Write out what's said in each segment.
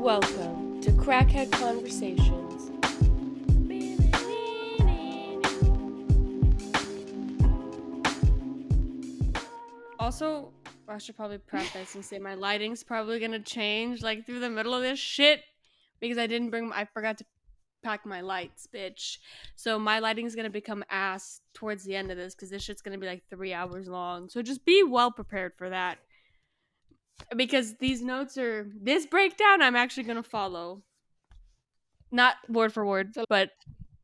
Welcome to Crackhead Conversations. Also, I should probably preface and say my lighting's probably gonna change like through the middle of this shit because I forgot to pack my lights, bitch. So my lighting's gonna become ass towards the end of this because this shit's gonna be like 3 hours long. So just be well prepared for that because these notes are this breakdown I'm actually gonna follow, not word for word, So, but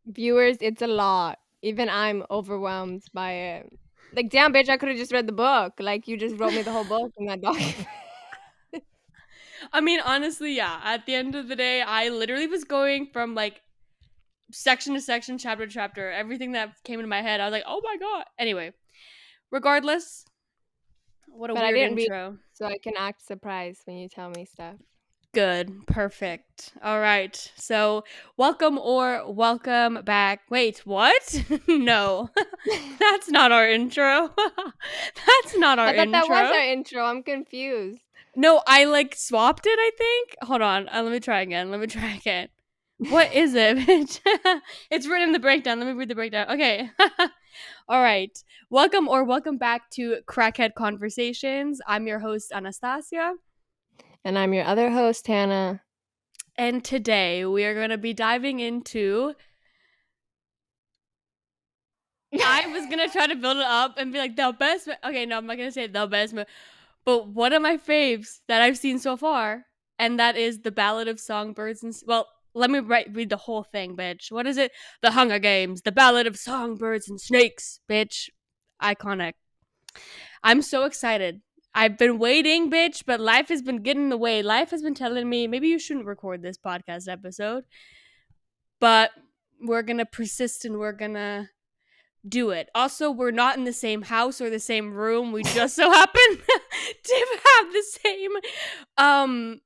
viewers, it's a lot. Even I'm overwhelmed by it. Like, damn, bitch, I could have just read the book. Like, you just wrote me the whole book in that document. I mean, honestly, yeah. At the end of the day, I literally was going from like section to section, chapter to chapter, everything that came into my head. I was like, oh my god. Anyway, regardless, what a But I weird didn't read, intro. so I can act surprised when you tell me stuff. Good. Perfect. All right. So, welcome back. Wait, what? No. That's not our intro. That's not our I thought that was intro. our intro. I'm confused. No, I like swapped it, I think. Hold on. Let me try again. What is it, bitch? It's written in the breakdown. Let me read the breakdown. Okay. All right. Welcome back to Crackhead Conversations. I'm your host, Anastasia. And I'm your other host, Hannah. And today we are going to be diving into. I was going to try to build it up and be like, the best. Okay, no, I'm not going to say the best. But one of my faves that I've seen so far, and that is The Ballad of Songbirds. Well, let me read the whole thing, bitch. What is it? The Hunger Games, The Ballad of Songbirds and Snakes, bitch. Iconic. I'm so excited. I've been waiting, bitch, but life has been getting in the way. Life has been telling me maybe you shouldn't record this podcast episode, but we're gonna persist and we're gonna do it. Also, we're not in the same house or the same room. We just so happen to have the same um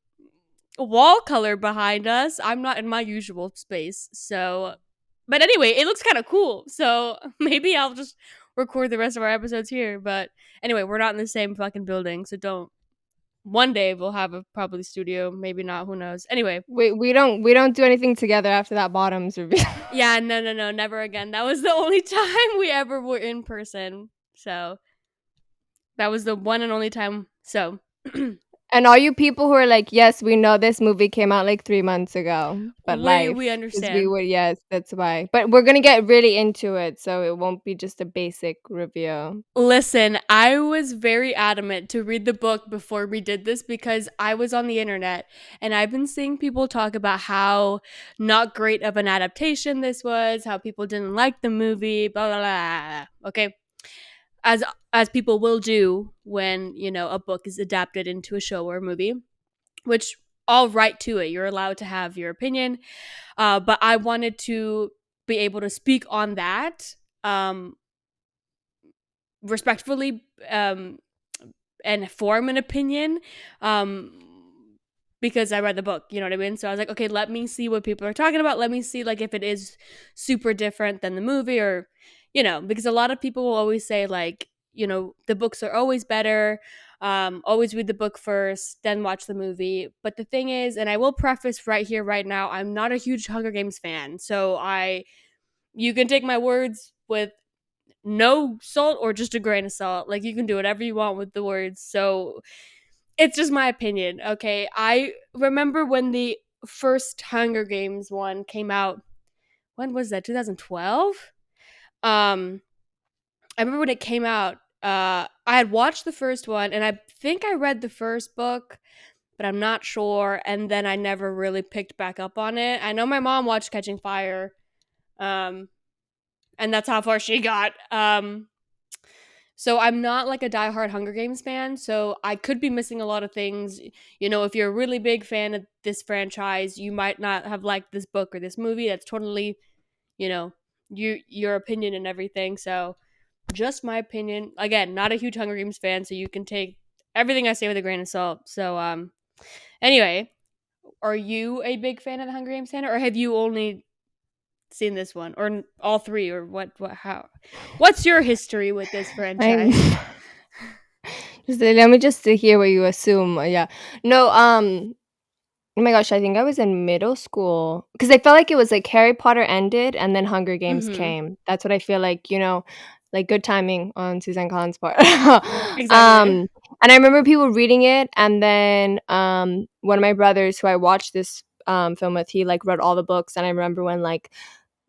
wall color behind us. I'm not in my usual space. So, but anyway, it looks kind of cool. So, maybe I'll just record the rest of our episodes here, but anyway, we're not in the same fucking building, so don't. One day we'll have a probably studio, maybe not, who knows. Anyway, We don't do anything together after that bottoms review. yeah, no, never again. That was the only time we ever were in person. So, that was the one and only time. So, And all you people who are like, yes, we know this movie came out like 3 months ago, but we life, because we understand. would, yes, that's why. But we're gonna get really into it, so it won't be just a basic review. Listen, I was very adamant to read the book before we did this because I was on the internet and I've been seeing people talk about how not great of an adaptation this was, how people didn't like the movie, blah blah blah. Okay, as as people will do when a book is adapted into a show or a movie, which all right to it. You're allowed to have your opinion, but I wanted to be able to speak on that. Respectfully, and form an opinion, um because I read the book, you know what I mean? So I was like, okay, let me see what people are talking about. Let me see like if it is super different than the movie, or because a lot of people will always say like, the books are always better. Always read the book first, then watch the movie. But the thing is, and I will preface right here, right now, I'm not a huge Hunger Games fan. So you can take my words with no salt or just a grain of salt. Like, you can do whatever you want with the words. So it's just my opinion, okay? I remember when the first Hunger Games one came out. When was that? 2012? I remember when it came out. I had watched the first one and I think I read the first book, but I'm not sure. And then I never really picked back up on it. I know my mom watched Catching Fire. Um, and that's how far she got. So I'm not like a diehard Hunger Games fan, so I could be missing a lot of things. If you're a really big fan of this franchise, you might not have liked this book or this movie. That's totally, you know, your opinion and everything. So just my opinion. Again, not a huge Hunger Games fan, so you can take everything I say with a grain of salt. So anyway, are you a big fan of the Hunger Games, Hannah, or have you only seen this one, or all three, or what how what's your history with this franchise? I just let me just hear what you assume. Yeah. No, Oh my gosh, I think I was in middle school because I felt like it was like Harry Potter ended and then Hunger Games Mhm. came. That's what I feel like, like good timing on Suzanne Collins' part. Exactly. um, and I remember people reading it, and then one of my brothers who I watched this film with, he like read all the books, and I remember when like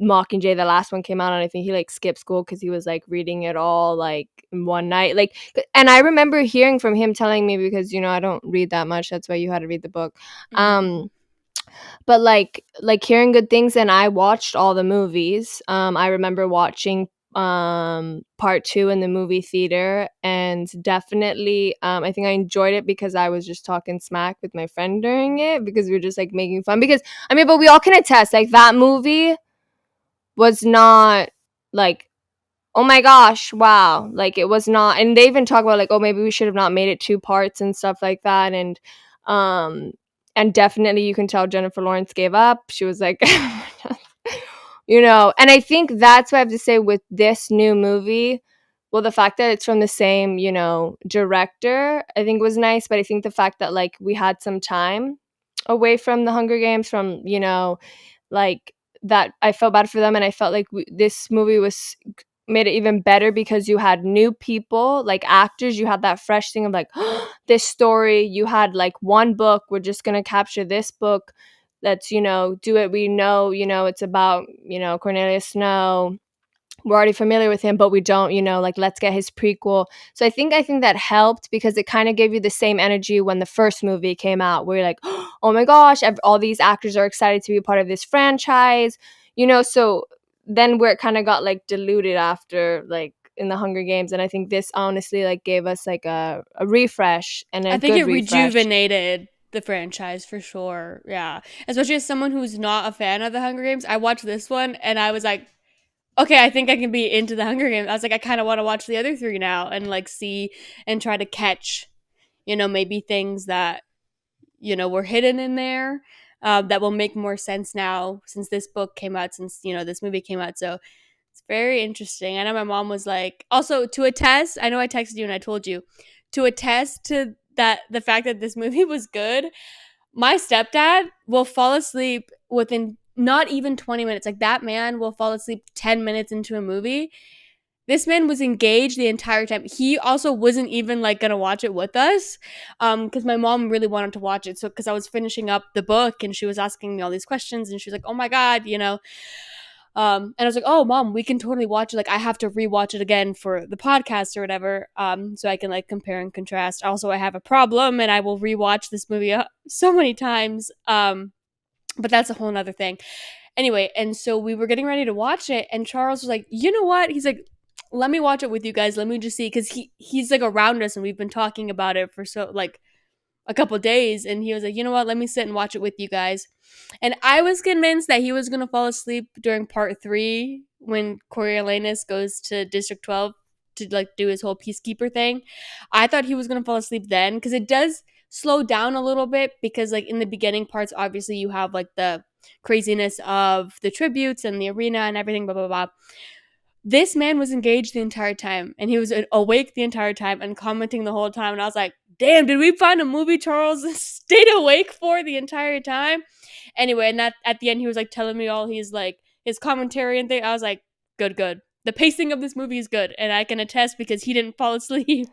Mockingjay, the last one came out, and I think he like skipped school because he was like reading it all like in one night. Like, and I remember hearing from him telling me, because I don't read that much. That's why you had to read the book. Mhm. Um, but like hearing good things, and I watched all the movies. I remember watching part 2 in the movie theater, and definitely I think I enjoyed it because I was just talking smack with my friend during it, because we were just like making fun, because I mean, but we all can attest, like that movie was not like, oh my gosh, wow. Like it was not, and they even talk about like, oh, maybe we should have not made it 2 parts and stuff like that. Um and definitely you can tell Jennifer Lawrence gave up. She was like and I think that's what I have to say with this new movie. Well, the fact that it's from the same, director, I think was nice, but I think the fact that like we had some time away from the Hunger Games, from, like that, I felt bad for them, and I felt like this movie was made it even better because you had new people, like actors. You had that fresh thing of like, this story. You had like one book. We're just gonna capture this book. Let's do it. We know it's about Cornelius Snow. We're already familiar with him, but we don't, like, let's get his prequel. So I think that helped because it kind of gave you the same energy when the first movie came out, where you're like, oh my gosh, all these actors are excited to be a part of this franchise, so then where it kind of got like diluted after like in the Hunger Games. And I think this honestly like gave us like a refresh, and a I think it good refresh. rejuvenated the franchise for sure. Yeah. Especially as someone who's not a fan of the Hunger Games, I watched this one and I was like, okay, I think I can be into the Hunger Games. I was like, I kind of want to watch the other three now and like see and try to catch, maybe things that, were hidden in there, that will make more sense now since this book came out, since, this movie came out. So it's very interesting. I know my mom was like, also to attest, I know I texted you and I told you, to attest to that, the fact that this movie was good, my stepdad will fall asleep within not even 20 minutes. Like that man will fall asleep 10 minutes into a movie. This man was engaged the entire time. He also wasn't even like gonna watch it with us, because my mom really wanted to watch it. So because I was finishing up the book and she was asking me all these questions and she was like, "Oh my god," and I was like, "Oh, mom, we can totally watch it. Like, I have to rewatch it again for the podcast or whatever, so I can like compare and contrast. Also, I have a problem, and I will rewatch this movie so many times. But that's a whole nother thing. Anyway, and so we were getting ready to watch it, and Charles was like, "You know what?" He's like, "Let me watch it with you guys. Let me just see," because he's like around us, and we've been talking about it for so like a couple days, and he was like, "You know what? Let me sit and watch it with you guys." And I was convinced that he was gonna fall asleep during part 3 when Coriolanus goes to District 12 to like do his whole peacekeeper thing. I thought he was gonna fall asleep then because it does slow down a little bit, because like in the beginning parts, obviously you have like the craziness of the tributes and the arena and everything, blah blah blah. This man was engaged the entire time, and he was awake the entire time and commenting the whole time. And I was like, damn, did we find a movie Charles stayed awake for the entire time? Anyway, and that at the end he was like telling me all his commentary and thing. I was like, good, good. The pacing of this movie is good, and I can attest because he didn't fall asleep.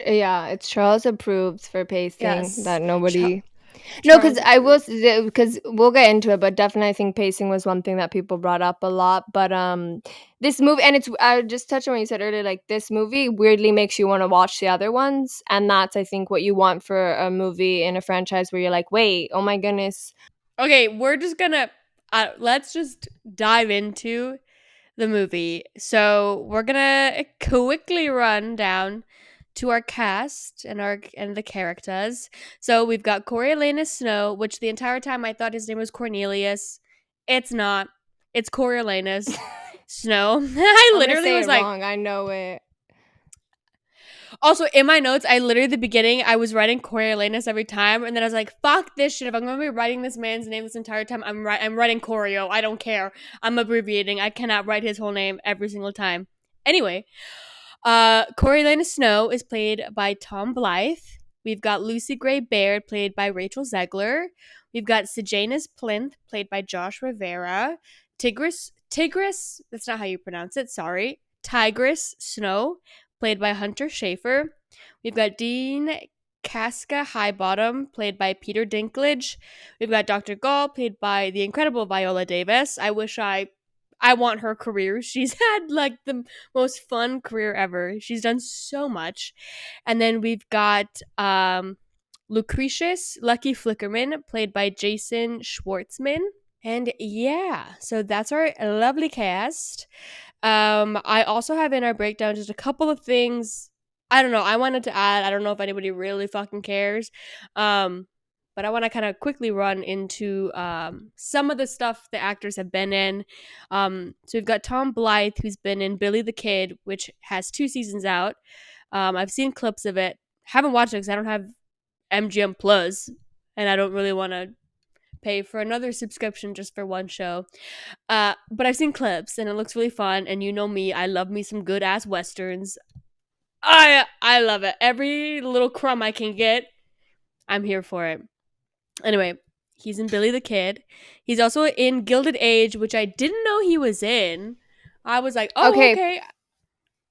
Yeah, it's Charles approved for pacing Yes. that nobody. No, because Charles I will, approved. because we'll get into it, but definitely I think pacing was one thing that people brought up a lot. But this movie, and it's, I just touched on what you said earlier, like this movie weirdly makes you want to watch the other ones, and that's I think what you want for a movie in a franchise where you're like, wait, oh my goodness. Okay, we're just gonna let's just dive into the movie. So we're gonna quickly run down to our cast and the characters. So we've got Coriolanus Snow, which the entire time I thought his name was Cornelius. It's not. It's Coriolanus Snow. I I'm gonna literally say was it like, wrong. I know it. also in my notes, I literally at the beginning I was writing Coriolanus every time, and then I was like, "Fuck this shit! If I'm gonna be writing this man's name this entire time, I'm writing Corio. I don't care. I'm abbreviating. I cannot write his whole name every single time." Anyway, Coriolanus Snow is played by Tom Blythe. We've got Lucy Gray Baird, played by Rachel Zegler. We've got Sejanus Plinth, played by Josh Rivera. Tigris, that's not how you pronounce it, sorry. Tigris Snow, played by Hunter Schafer. We've got Dean Casca Highbottom, played by Peter Dinklage. We've got Dr. Gall, played by the incredible Viola Davis. I want her career. She's had like the most fun career ever. She's done so much. And then we've got Lucretius Lucky Flickerman, played by Jason Schwartzman. And yeah, so that's our lovely cast. I also have in our breakdown just a couple of things. I don't know. I wanted to add. I don't know if anybody really fucking cares. But I want to kind of quickly run into some of the stuff the actors have been in. So we've got Tom Blythe, who's been in Billy the Kid, which has 2 seasons out. I've seen clips of it. Haven't watched it because I don't have MGM Plus, and I don't really want to pay for another subscription just for one show. But I've seen clips, and it looks really fun. And you know me, I love me some good ass westerns. I love it. Every little crumb I can get, I'm here for it. Anyway, he's in Billy the Kid. He's also in Gilded Age, which I didn't know he was in. I was like, oh, okay.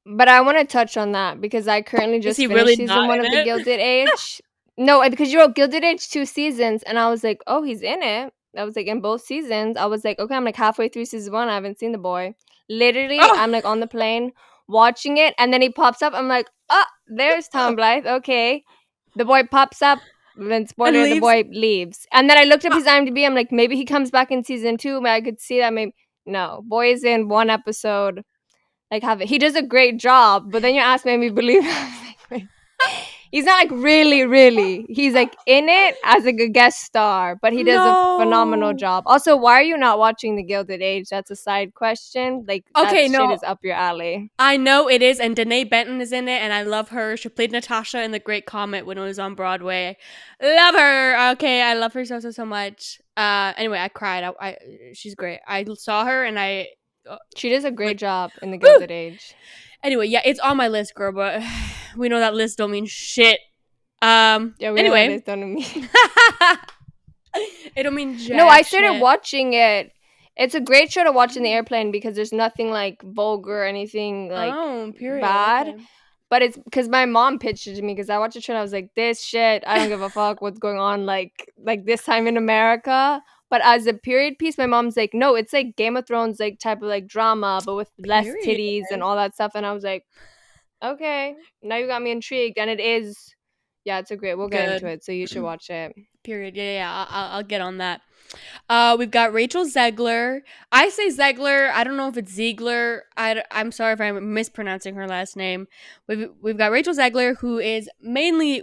But I want to touch on that because I currently just finished really season 1 of The Gilded Age. No, because you wrote Gilded Age 2 seasons, and I was like, oh, he's in it. I was like, in both seasons. I was like, okay, I'm like halfway through season 1. I haven't seen the boy. Literally, I'm like on the plane watching it, and then he pops up. I'm like, oh, there's Tom Blythe. Okay. The boy pops up. Then spoiler, the boy leaves. And then I looked up his IMDb. I'm like, maybe he comes back in season 2. But I could see that maybe. No, boy is in 1 episode. Like, have it. He does a great job, but then you ask me believe he's not like really. He's like in it as like a guest star, but he does a phenomenal job. Also, why are you not watching The Gilded Age? That's a side question. Like, shit is up your alley. I know it is, and Danae Benton is in it, and I love her. She played Natasha in The Great Comet when it was on Broadway. Love her. Okay, I love her so much. Anyway, I cried. She's great. I saw her, and she does a great job in The Gilded Age. Anyway, yeah, it's on my list, girl, but we know that list don't mean shit. Yeah, we know that list don't mean. It don't mean jack. No, I started watching it. It's a great show to watch in the airplane because there's nothing like vulgar or anything like bad. Okay. But it's because my mom pitched it to me because I watched the show and I was like, this shit, I don't give a fuck what's going on like this time in America. But as a period piece, my mom's like, no, it's like Game of Thrones like type of like drama, but with less titties and all that stuff. And I was like, okay, now you got me intrigued. And it is, yeah, it's a great, we'll get into it. So you should watch it. Period. Yeah. I'll get on that. We've got Rachel Zegler. I say Zegler. I don't know if it's Ziegler. I'm sorry if I'm mispronouncing her last name. We've got Rachel Zegler, who is mainly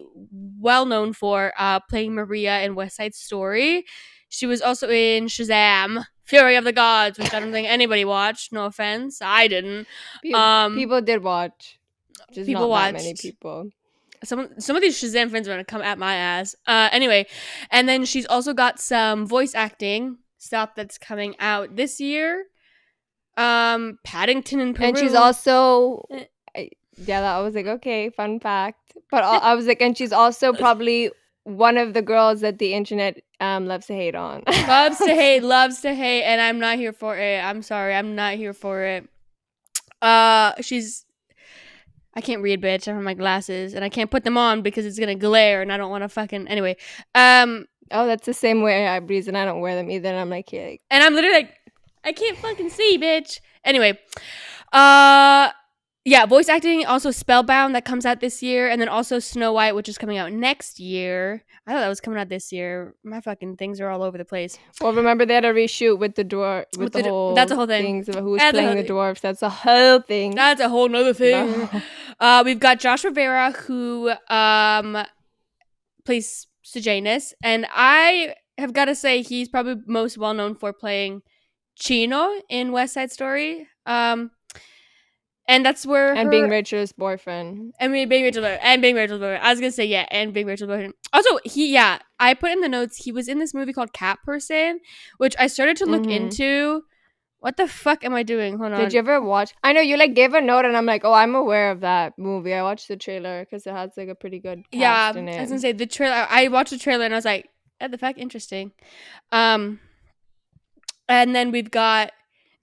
well known for playing Maria in West Side Story. She was also in Shazam! Fury of the Gods, which I don't think anybody watched. No offense, I didn't. People did watch. Just people not watched. That many people. Some of these Shazam fans are gonna come at my ass. Anyway, and then she's also got some voice acting stuff that's coming out this year. Paddington in Peru. And she's also I was like, okay, fun fact. But I was like, and she's also probably one of the girls that the internet loves to hate on. loves to hate, and I'm not here for it. I'm sorry, I'm not here for it. I can't read, bitch. I don't have my glasses, and I can't put them on because it's gonna glare, and I don't want to fucking. Anyway, oh, that's the same way I breathe, and I don't wear them either. And I'm like, yeah. And I'm literally like, I can't fucking see, bitch. Anyway, yeah, voice acting, also Spellbound that comes out this year, and then also Snow White, which is coming out next year. I thought that was coming out this year. My fucking things are all over the place. Well, remember they had a reshoot with the dwarf, that's a whole thing. Things about who was playing the dwarfs. That's a whole thing. That's a whole nother thing. No. We've got Josh Rivera, who plays Sejanus, and I have got to say he's probably most well known for playing Chino in West Side Story. And that's where being Rachel's boyfriend. Being Rachel's boyfriend. I was gonna say and being Rachel's boyfriend. Also, I put in the notes he was in this movie called Cat Person, which I started to look into. What the fuck am I doing? Hold Did on. you ever watch? I know you like gave a note, and I'm like, oh, I'm aware of that movie. I watched the trailer because it has like a pretty good Yeah, cast in I was it. gonna say the trailer. I watched the trailer and I was like, "What the fuck, interesting." Um, and then we've got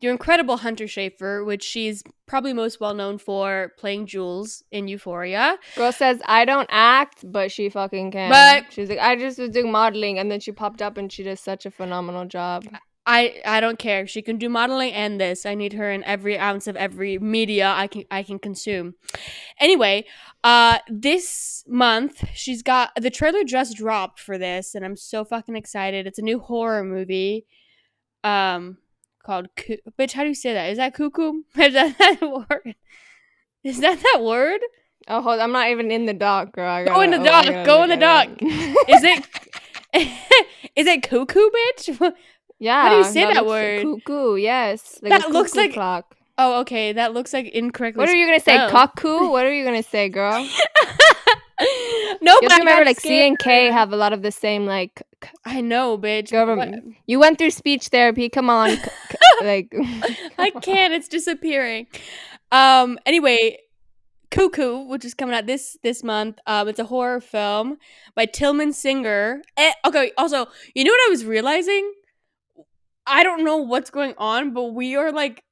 your incredible Hunter Schafer, which she's probably most well known for playing Jules in Euphoria. Girl says I don't act, but she fucking But can. She's like, I just was doing modeling, and then she popped up, and she does such a phenomenal job. I don't care. She can do modeling and this. I need her in every ounce of every media I can consume. Anyway, this month she's got the trailer just dropped for this, and I'm so fucking excited. It's a new horror movie, called bitch. How do you say that? Is that cuckoo? Is that word? Is that word? Oh, hold, I'm not even in the doc, girl. I Go in gotta. the Oh, I dock. gotta Go look in the at dock. Is it. it? Is it cuckoo, bitch? How do you Yeah, say that that looks word? cuckoo. Yes, like a That looks cuckoo like. clock. Oh, okay. That looks like incorrectly What are you gonna say, spelled. cuckoo? What are you gonna say, girl? No, You but have to I remember, got like C scared. and K have a lot of the same like I know, bitch. But what? government. You went through speech therapy. Come on, like, come I on. can't. It's disappearing. Anyway, Cuckoo, which is coming out this month. It's a horror film by Tillman Singer. Okay. Also, you know what I was realizing? I don't know what's going on, but we are like.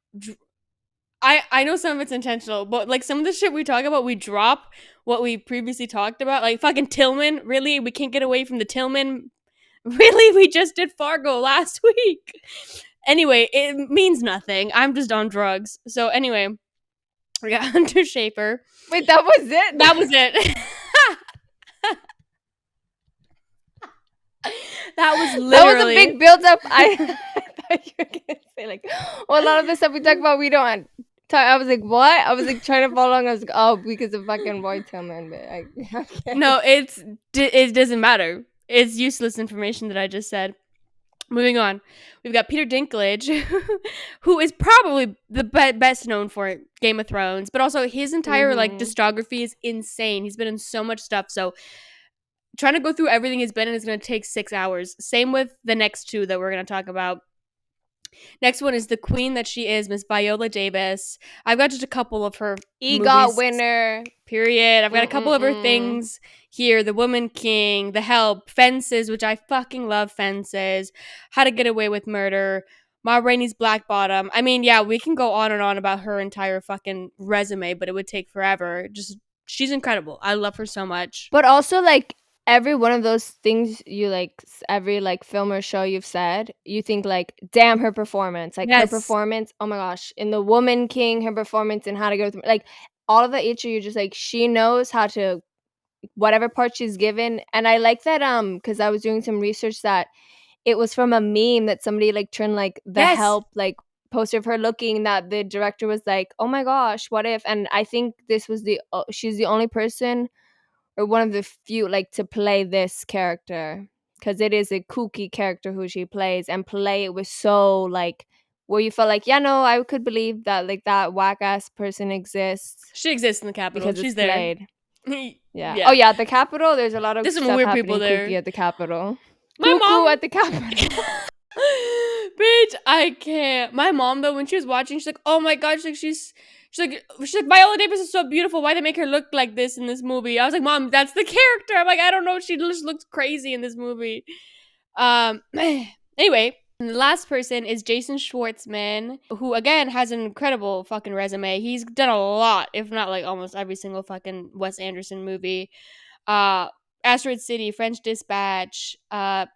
I know some of it's intentional, but like some of the shit we talk about, we drop what we previously talked about. Like fucking Tillman, really? We can't get away from the Tillman. Really? We just did Fargo last week. Anyway, it means nothing. I'm just on drugs. So anyway, we got Hunter Schafer. Wait, that was it. That was it. That was That was a literally. big build up. I thought you were gonna say like, well, a lot of the stuff we talk about, we don't. I was like, what? I was like trying to follow along. I was like, oh, because of fucking Boy Tillman. But okay. No, it doesn't matter. It's useless information that I just said. Moving on, we've got Peter Dinklage, who is probably the best known for Game of Thrones, but also his entire like Mm-hmm. discography is insane. He's been in so much stuff. So trying to go through everything he's been in is going to take 6 hours. Same with the next two that we're going to talk about. Next one is the queen that she is, Miss Viola Davis. I've got just a couple of her EGOT movies. winner. Period. I've got a couple of her Mm-mm-mm. things here: The Woman King, The Help, Fences, which I fucking love. Fences, How to Get Away with Murder, Ma Rainey's Black Bottom. I mean, yeah, we can go on and on about her entire fucking resume, but it would take forever. Just she's incredible. I love her so much. But also, like, every one of those things you like, every like film or show you've said, you think like, damn, her performance, like her Yes. performance. Oh my gosh, in The Woman King, her performance in How to Go Through, like all of the each of you, just like she knows how to whatever part she's given. And I like that because I was doing some research that it was from a meme that somebody like turned like the Yes. Help like poster of her looking, that the director was like, oh my gosh, what if? And I think this was she's the only person or one of the few like to play this character, because it is a kooky character who she plays, and play it was so like where you felt like, yeah, no, I could believe that like that whack ass person exists She exists in the Capitol. because it's She's there. played. Yeah. Oh Yeah. yeah, at the Capitol, there's a lot of There's some stuff weird people happening kooky there. at the Capitol. My Cuckoo mom. at the Capitol. Bitch, I can't. My mom though, when she was watching, she's like, "Oh my god!" She's like, Viola Davis is so beautiful. Why they make her look like this in this movie? I was like, Mom, that's the character. I'm like, I don't know. She just looks crazy in this movie. Anyway, and the last person is Jason Schwartzman, who again has an incredible fucking resume. He's done a lot, if not like almost every single fucking Wes Anderson movie. Uh, Asteroid City, French Dispatch,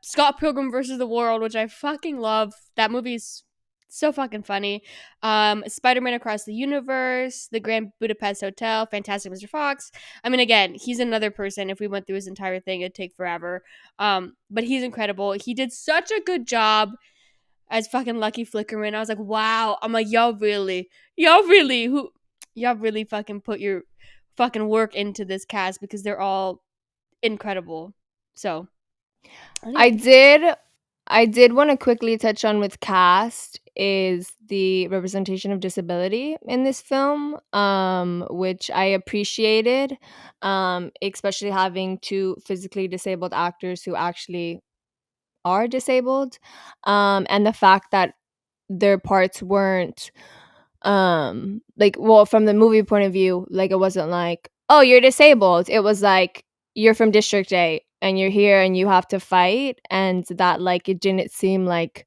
Scott Pilgrim versus the World, which I fucking love. That movie's so fucking funny. Spider-Man Across the Universe, The Grand Budapest Hotel, Fantastic Mr. Fox. I mean, again, he's another person. If we went through his entire thing, it'd take forever. But he's incredible. He did such a good job as fucking Lucky Flickerman. I was like, wow. I'm like, y'all really fucking put your fucking work into this cast, because they're all incredible. So I anyway. did want to quickly touch on with cast is the representation of disability in this film, which I appreciated, especially having two physically disabled actors who actually are disabled, and the fact that their parts weren't like, well, from the movie point of view, like, it wasn't like, oh, you're disabled. It was like, you're from District 8 and you're here and you have to fight, and that, like, it didn't seem like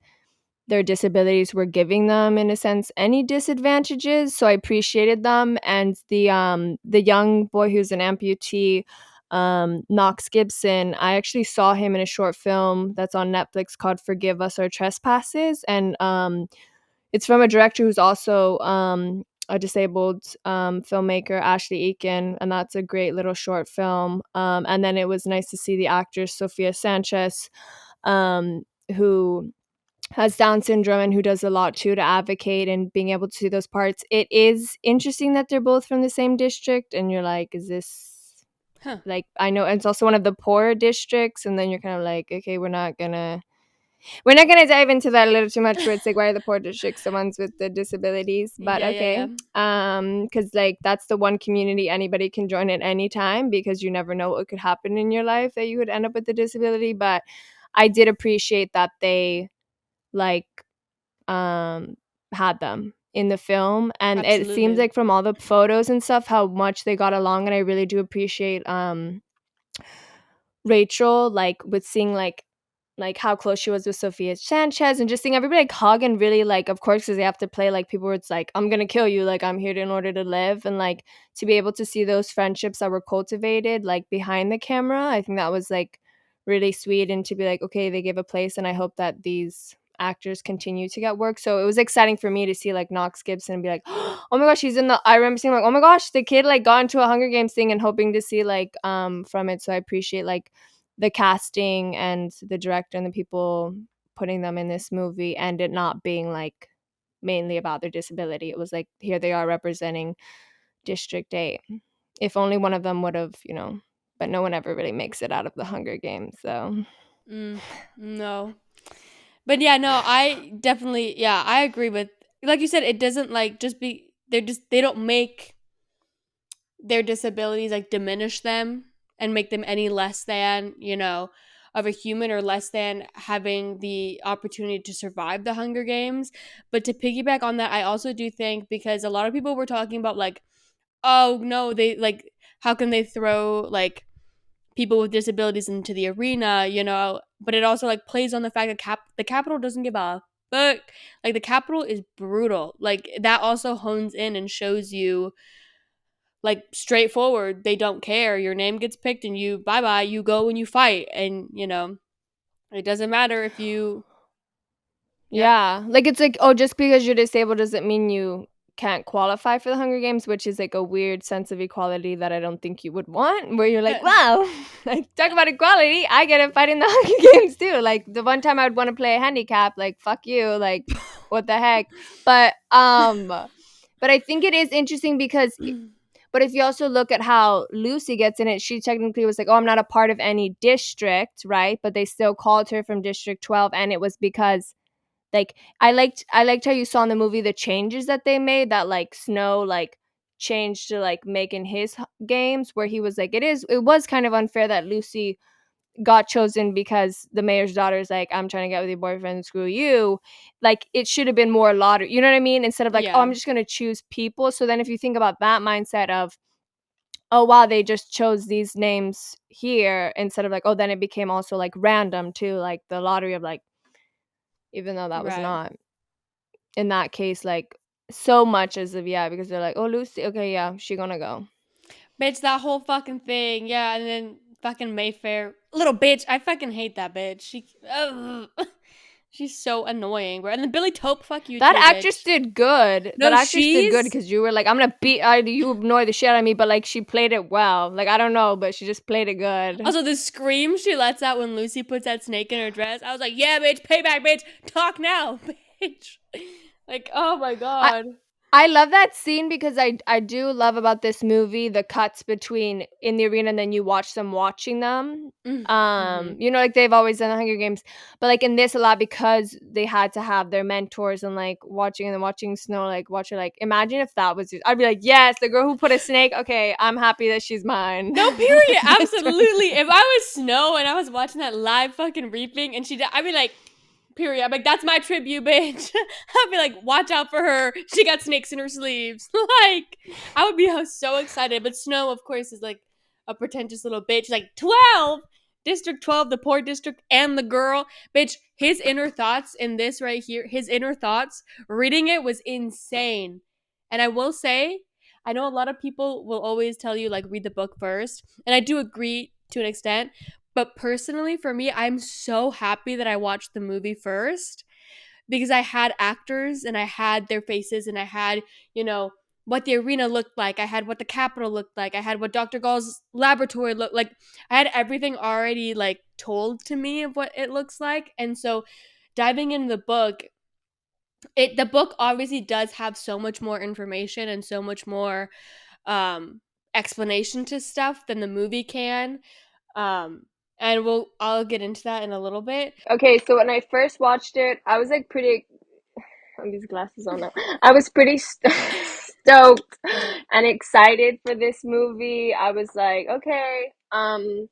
their disabilities were giving them, in a sense, any disadvantages. So I appreciated them. And the young boy who's an amputee, Knox Gibson, I actually saw him in a short film that's on Netflix called Forgive Us Our Trespasses. And it's from a director who's also a disabled filmmaker, Ashley Eakin, and that's a great little short film. And then it was nice to see the actress Sophia Sanchez, who has Down syndrome and who does a lot too to advocate and being able to do those parts. It is interesting that they're both from the same district, and you're like, is this Huh. like, I know it's also one of the poorer districts, and then you're kind of like, okay, we're not gonna dive into that a little too much where it's like, why are the poor districts the ones with the disabilities? But Yeah, yeah, okay. yeah. Because like that's the one community anybody can join at any time, because you never know what could happen in your life that you would end up with a disability. But I did appreciate that they like had them in the film, and it seems Absolutely. like from all the photos and stuff how much they got along. And I really do appreciate Rachel, like, with seeing like how close she was with Sophia Sanchez, and just seeing everybody like hug, and really, like, of course, because they have to play like people where it's like, I'm gonna kill you, like, I'm here in order to live. And like, to be able to see those friendships that were cultivated like behind the camera, I think that was like really sweet. And to be like, okay, they gave a place, and I hope that these actors continue to get work. So it was exciting for me to see like Knox Gibson and be like, oh my gosh, he's in the, I remember seeing like, oh my gosh, the kid like got into a Hunger Games thing, and hoping to see like from it. So I appreciate like the casting and the director and the people putting them in this movie, and it not being like mainly about their disability. It was like, here they are representing District 8. If only one of them would have, but no one ever really makes it out of the Hunger Games. So No. But yeah, no, I definitely, yeah, I agree with, like you said, it doesn't like just be, they don't make their disabilities like diminish them and make them any less than, of a human, or less than having the opportunity to survive the Hunger Games. But to piggyback on that, I also do think, because a lot of people were talking about like, oh no, they like, how can they throw like people with disabilities into the arena, but it also like plays on the fact that the Capitol doesn't give a fuck. Like, the Capitol is brutal. Like, that also hones in and shows you, like, straightforward, they don't care. Your name gets picked and you, bye bye, you go and you fight. And, it doesn't matter if you, yep. yeah, like, it's like, oh, just because you're disabled doesn't mean you can't qualify for the Hunger Games, which is like a weird sense of equality that I don't think you would want, where you're like, wow, like, talk about equality, I get to fight in the Hunger Games too. Like, the one time I would want to play a handicap, like, fuck you, like, what the heck. But I think it is interesting because, but if you also look at how Lucy gets in it, she technically was like, oh, I'm not a part of any district, right? But they still called her from District 12, and it was because, like, I liked how you saw in the movie the changes that they made, that like Snow like changed to like making his games, where he was like, it was kind of unfair that Lucy got chosen because the mayor's daughter is like, I'm trying to get with your boyfriend, screw you. Like, it should have been more lottery, you know what I mean, instead of like, oh, Yeah, I'm just gonna choose people. So then if you think about that mindset of, oh wow, they just chose these names here, instead of like, oh, then it became also like random too, like the lottery of like, even though that was right. not in that case like so much as of, yeah, because they're like, oh, Lucy, okay, yeah, she gonna go. Bitch, that whole fucking thing. Yeah, and then fucking Mayfair. Little bitch. I fucking hate that bitch. Ugh. She's so annoying, bro. And then Billy Tope, fuck you That too, actress bitch. did good. That No, actress did good, she's because you were like, I'm gonna beat you, annoy the shit out of me, but like, she played it well. Like, I don't know, but she just played it good. also the scream she lets out when Lucy puts that snake in her dress. I was like, yeah, bitch, payback, bitch. Talk now, bitch. Like, oh my I god. I love that scene, because I do love about this movie the cuts between in the arena, and then you watch them watching them. Mm-hmm. Like, they've always done the Hunger Games, but like in this a lot, because they had to have their mentors, and like watching, and then watching Snow like watch her, like, imagine if that was, I'd be like, yes, the girl who put a snake, okay, I'm happy that she's mine. No, period. Absolutely. If I was Snow and I was watching that live fucking reaping and I'd be like, Period. I'm like, that's my tribute, bitch. I'd be like, watch out for her. She got snakes in her sleeves. Like, I would be so excited. But Snow, of course, is like a pretentious little bitch. Like, 12? District 12, the poor district, and the girl. Bitch, his inner thoughts in this right here, his inner thoughts, reading it was insane. And I will say, I know a lot of people will always tell you, like, read the book first. And I do agree to an extent. But personally, for me, I'm so happy that I watched the movie first because I had actors and I had their faces and I had, you know, what the arena looked like. I had what the Capitol looked like. I had what Dr. Gall's laboratory looked like. I had everything already like told to me of what it looks like. And so diving into the book, the book obviously does have so much more information and so much more um explanation to stuff than the movie can. Um, and I'll get into that in a little bit. Okay, so when I first watched it, I was like pretty. Oh, these glasses on now. I was pretty stoked and excited for this movie. I was like, okay. I will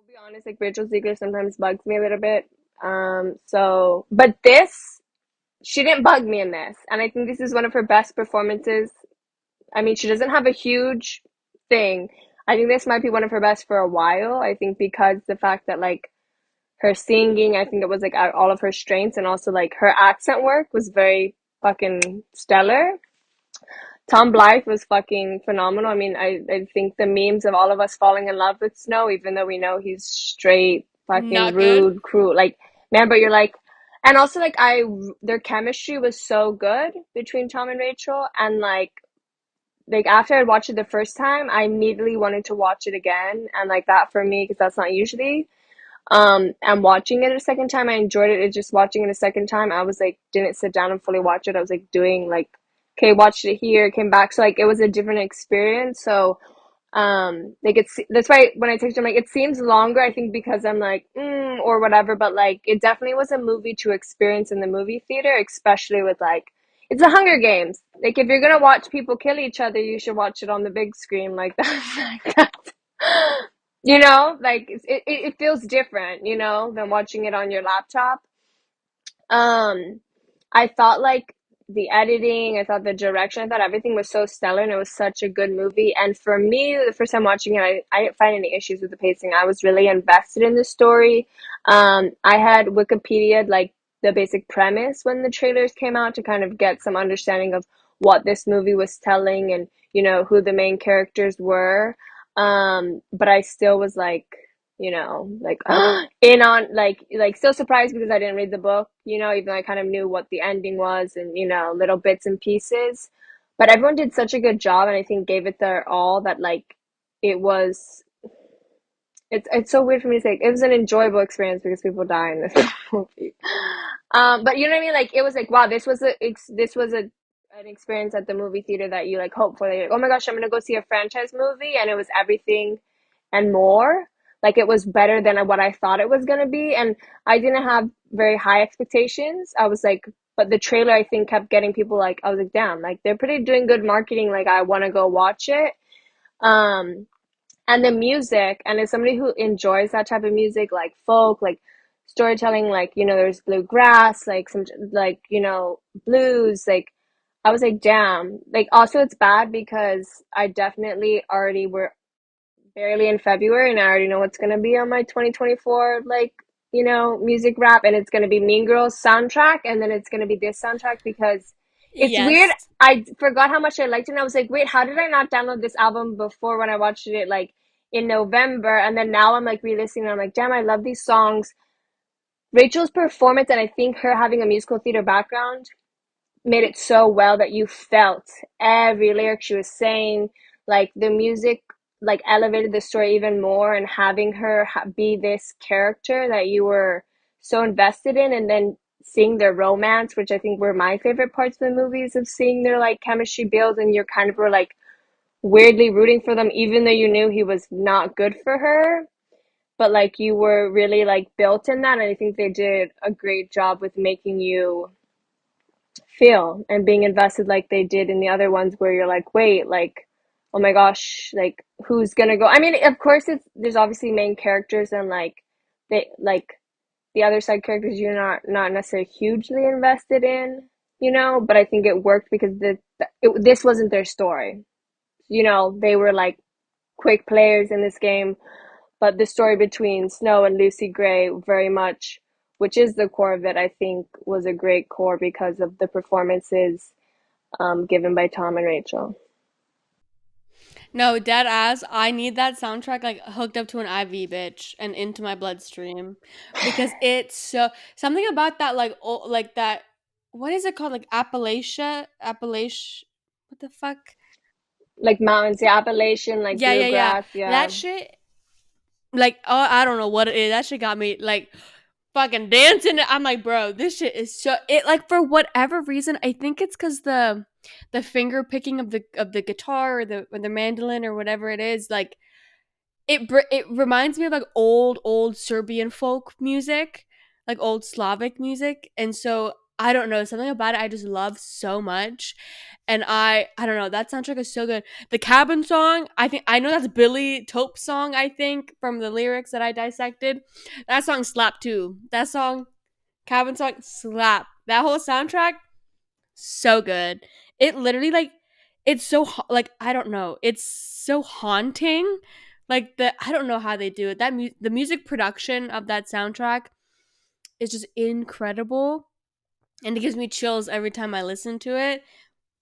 be honest, like Rachel Ziegler sometimes bugs me a little bit. But this, she didn't bug me in this, and I think this is one of her best performances. I mean, she doesn't have a huge thing. I think this might be one of her best for a while. I think because the fact that like her singing, I think it was like all of her strengths, and also like her accent work was very fucking stellar. Tom Blythe was fucking phenomenal. I mean, I think the memes of all of us falling in love with Snow, even though we know he's straight fucking Not good. rude, cruel, like man, but you're like, and also like their chemistry was so good between Tom and Rachel, and like after I watched it the first time, I immediately wanted to watch it again, and like that for me, because that's not usually. And watching it a second time, I enjoyed it. It's just watching it a second time, I was like, didn't sit down and fully watch it. I was like doing like, okay, watched it here, came back. So like, it was a different experience. So, like that's why when I texted him, like, it seems longer, I think because I'm like, or whatever, but like, it definitely was a movie to experience in the movie theater, especially with like, it's the Hunger Games. Like, if you're gonna watch people kill each other, you should watch it on the big screen like that. Like that. You know, like it feels different, you know, than watching it on your laptop. Um, I thought like the editing, I thought the direction, I thought everything was so stellar and it was such a good movie. And for me, the first time watching it, I didn't find any issues with the pacing. I was really invested in the story. I had Wikipedia like the basic premise when the trailers came out to kind of get some understanding of what this movie was telling and, you know, who the main characters were. But I still was like, you know, like in on like still surprised because I didn't read the book, you know, even though I kind of knew what the ending was and, you know, little bits and pieces. But everyone did such a good job and I think gave it their all that like it was it's so weird for me to say it was an enjoyable experience because people die in this movie. But you know what I mean? Like it was like wow, this was a an experience at the movie theater that you like hope for. Like, oh my gosh, I'm gonna go see a franchise movie, and it was everything and more. Like it was better than what I thought it was gonna be, and I didn't have very high expectations. I was like, but the trailer I think kept getting people like I was like, damn, like they're pretty doing good marketing. Like I want to go watch it. Um, and the music, and as somebody who enjoys that type of music, like folk, like storytelling, like you know, there's bluegrass, like some like you know blues, like I was like, damn. Like also, it's bad because I definitely already were barely in February, and I already know what's gonna be on my 2024 like you know music wrap, and it's gonna be Mean Girls soundtrack, and then it's gonna be this soundtrack because it's weird. Yes. I forgot how much I liked it, and I was like, wait, how did I not download this album before when I watched it like in November, and then now I'm like re-listening, and I'm like, damn, I love these songs. Rachel's performance, and I think her having a musical theater background made it so well that you felt every lyric she was saying. Like the music like elevated the story even more, and having her be this character that you were so invested in, and then seeing their romance, which I think were my favorite parts of the movies, of seeing their like chemistry build, and you're kind of were like weirdly rooting for them even though you knew he was not good for her, but like you were really like built in that, and I think they did a great job with making you feel and being invested like they did in the other ones where you're like, wait, like, oh my gosh, like who's gonna go? I mean, of course it's there's obviously main characters and like they like the other side characters you're not necessarily hugely invested in, but I think it worked because this wasn't their story. They were like quick players in this game, but the story between Snow and Lucy Gray very much, which is the core of it, I think was a great core because of the performances given by Tom and Rachel. No, dead ass. I need that soundtrack like hooked up to an IV, bitch, and into my bloodstream, because it's so something about that like that. What is it called? Like Appalachia. What the fuck? Like mountains, yeah, Appalachian, like Yeah, yeah, yeah. bluegrass, yeah. That shit. Like, oh, I don't know what it is. That shit got me like fucking dancing. I'm like, bro, this shit is so it like for whatever reason. I think it's because the finger picking of the guitar or the mandolin or whatever it is. Like it reminds me of like old Serbian folk music, like old Slavic music, and so I don't know, something about it I just love so much, and I don't know, that soundtrack is so good. The cabin song, I think I know that's Billy Tope's song. I think from the lyrics that I dissected, that song slapped too. That song, cabin song, slap. That whole soundtrack so good. It literally like it's so like I don't know. It's so haunting. Like the I don't know how they do it. The music production of that soundtrack is just incredible, and it gives me chills every time I listen to it.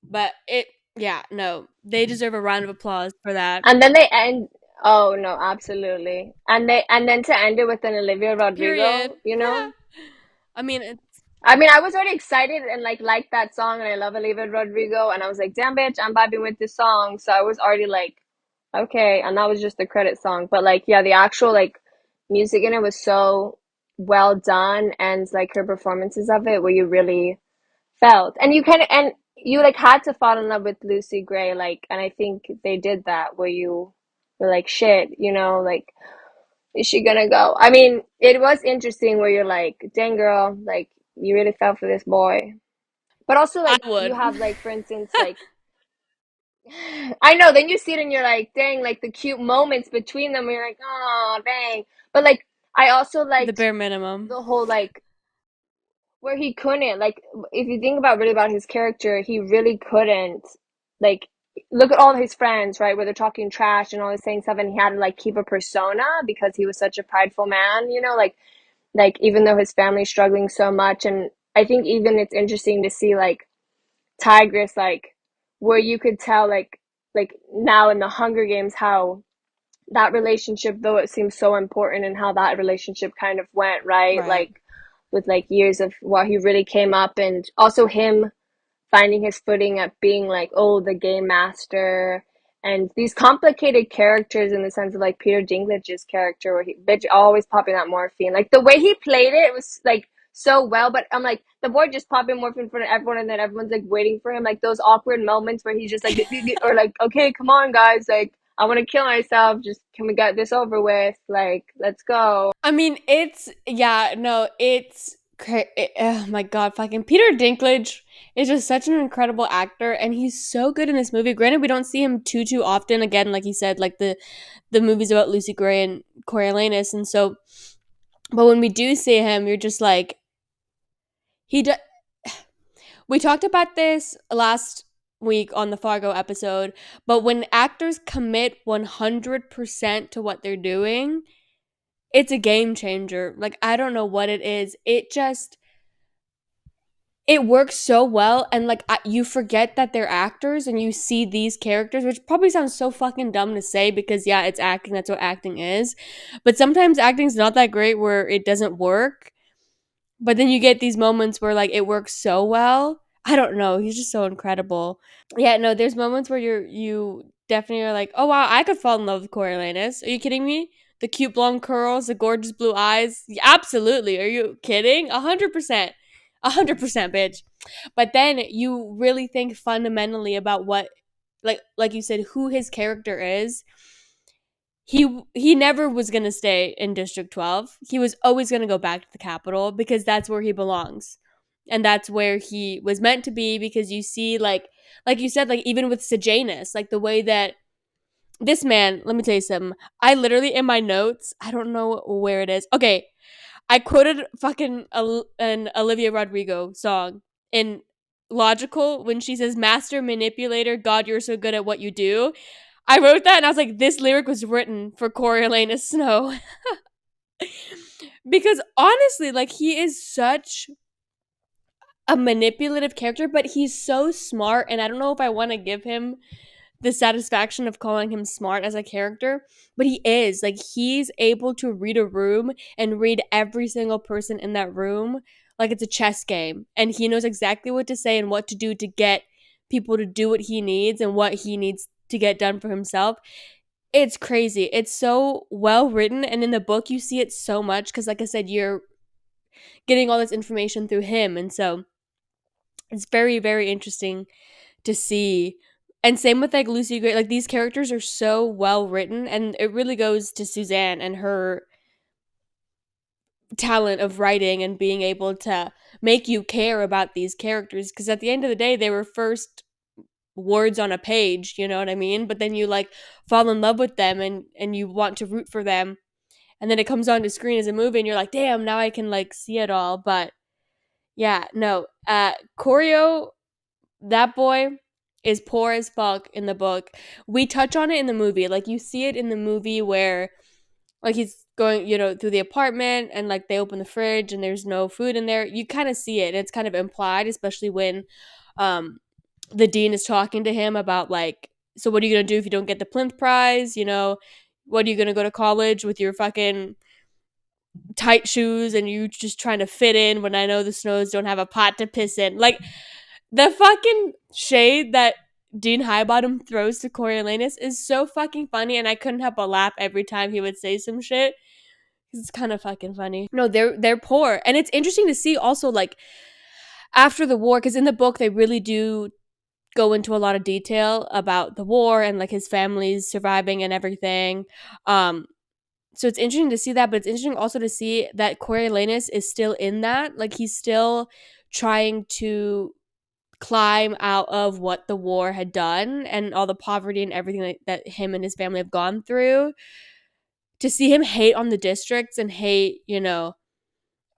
But it yeah, no. They deserve a round of applause for that. And then they end. Oh no, absolutely. And then to end it with an Olivia Period. Rodrigo, I mean, it's I mean, I was already excited and like that song, and I love Olivia Rodrigo, and I was like, damn bitch, I'm vibing with this song. So I was already like, okay, and that was just the credit song. But like, yeah, the actual like music in it was so well done, and like her performances of it, where you really felt, and you kind of and you like had to fall in love with Lucy Gray, like, and I think they did that, where you were like, shit, like, is she gonna go? I mean, it was interesting where you're like, dang girl, like you really fell for this boy. But also I like you would. have like for instance like I know, then you see it and you're like, dang, like the cute moments between them, you're like, oh dang. But like I also The liked bare minimum. the whole like where he couldn't like if you think about really about his character, he really couldn't like look at all his friends, right, where they're talking trash and all this saying stuff, and he had to like keep a persona because he was such a prideful man, like even though his family's struggling so much. And I think even it's interesting to see like Tigress, like where you could tell like now in the Hunger Games how that relationship, though it seems so important, and how that relationship kind of went, right, Right. like with like years of while he really came up, and also him finding his footing at being like, oh, the game master, and these complicated characters in the sense of like Peter Dinklage's character, where he bitch always popping that morphine, like the way he played it was like so well. But I'm like, the boy just popping morphine in front of everyone, and then everyone's like waiting for him, like those awkward moments where he's just like or like, okay, come on guys, like I want to kill myself, just can we get this over with, like let's go. I mean, it's yeah, no, oh my god, fucking Peter Dinklage is just such an incredible actor, and he's so good in this movie. Granted, we don't see him too often. Again, like you said, like the movies about Lucy Gray and Coriolanus, and so, but when we do see him, you're just like he. Do- we talked about this last week on the Fargo episode, but when actors commit 100% to what they're doing, it's a game changer. Like I don't know what it is. It works so well, and like you forget that they're actors and you see these characters, which probably sounds so fucking dumb to say because yeah, it's acting, that's what acting is. But sometimes acting's not that great where it doesn't work. But then you get these moments where like it works so well. I don't know, he's just so incredible. Yeah, no, there's moments where you definitely are like, oh wow, I could fall in love with Coriolanus. Are you kidding me? The cute blonde curls, the gorgeous blue eyes. Yeah, absolutely. Are you kidding? 100%. 100%, bitch. But then you really think fundamentally about what like you said, who his character is. He never was going to stay in District 12. He was always going to go back to the capital because that's where he belongs. And that's where he was meant to be, because you see like you said, like even with Sejanus, like the way that this man, let me tell you something. I literally in my notes, I don't know where it is. Okay, I quoted fucking an Olivia Rodrigo song in Logical when she says, "Master manipulator, God, you're so good at what you do." I wrote that and I was like, this lyric was written for Coriolanus Snow. Because honestly, like, he is such a manipulative character, but he's so smart, and I don't know if I want to give him the satisfaction of calling him smart as a character, but he is. Like, he's able to read a room and read every single person in that room like it's a chess game, and he knows exactly what to say and what to do to get people to do what he needs and what he needs to get done for himself. It's crazy. It's so well written, and in the book you see it so much because, like I said, you're getting all this information through him, and so it's very, very interesting to see. And same with like Lucy Gray. Like, these characters are so well written, and it really goes to Suzanne and her talent of writing and being able to make you care about these characters. Because at the end of the day, they were first words on a page, you know what I mean? But then you like fall in love with them, and you want to root for them, and then it comes on the screen as a movie, and you're like, damn, now I can like see it all. But yeah, no, Choreo, that boy is poor as fuck in the book. We touch on it in the movie. Like, you see it in the movie where like he's going, through the apartment, and like they open the fridge and there's no food in there. You kind of see it. And it's kind of implied, especially when um the dean is talking to him about like, so what are you going to do if you don't get the plinth prize, what are you going to go to college with your fucking tight shoes and you just trying to fit in when I know the Snows don't have a pot to piss in. Like, the fucking shade that Dean Highbottom throws to Coriolanus is so fucking funny, and I couldn't help but laugh every time he would say some shit. It's kind of fucking funny. No, they're poor, and it's interesting to see also like after the war, because in the book they really do go into a lot of detail about the war and like his family's surviving and everything. So it's interesting to see that, but it's interesting also to see that Coriolanus is still in that. Like, he's still trying to climb out of what the war had done and all the poverty and everything that him and his family have gone through. To see him hate on the districts and hate,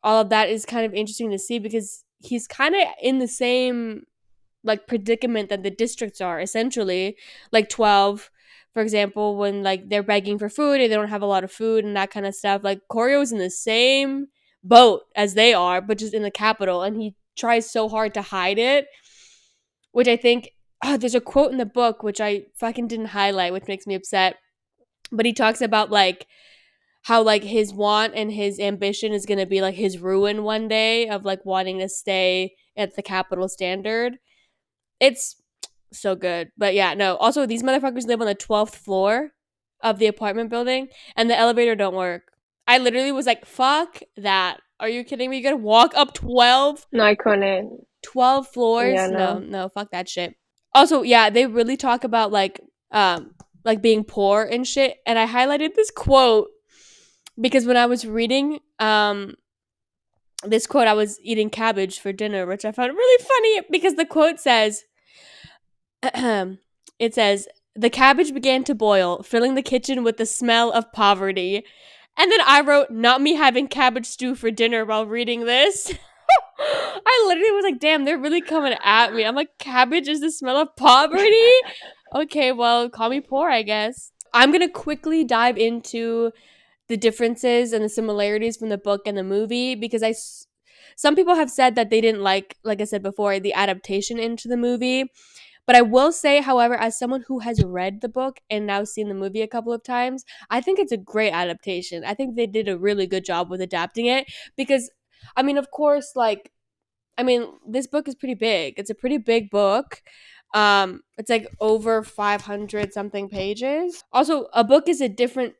all of that is kind of interesting to see, because he's kind of in the same like predicament that the districts are, essentially. Like 12, for example, when like they're begging for food and they don't have a lot of food and that kind of stuff. Like, Corio's in the same boat as they are, but just in the capital, and he tries so hard to hide it, which I think, there's a quote in the book which I fucking didn't highlight, which makes me upset. But he talks about like how like his want and his ambition is going to be like his ruin one day, of like wanting to stay at the capital standard. It's so good. But yeah, no. Also, these motherfuckers live on the 12th floor of the apartment building, and the elevator don't work. I literally was like, fuck that. Are you kidding me? You gotta walk up No, I couldn't. 12 Yeah, floors? No, no. no, fuck that shit. Also, yeah, they really talk about like being poor and shit. And I highlighted this quote because when I was reading this quote, I was eating cabbage for dinner, which I found really funny because the quote says, it says, the cabbage began to boil, filling the kitchen with the smell of poverty. And then I wrote, not me having cabbage stew for dinner while reading this. I literally was like, damn, they're really coming at me. I'm like, cabbage is the smell of poverty? Okay, well, call me poor, I guess. I'm going to quickly dive into the differences and the similarities from the book and the movie, because some people have said that they didn't like I said before, the adaptation into the movie. But I will say, however, as someone who has read the book and now seen the movie a couple of times, I think it's a great adaptation. I think they did a really good job with adapting it, because, I mean, of course, like, I mean, this book is pretty big. It's a pretty big book. It's like over 500 something pages. Also, a book is a different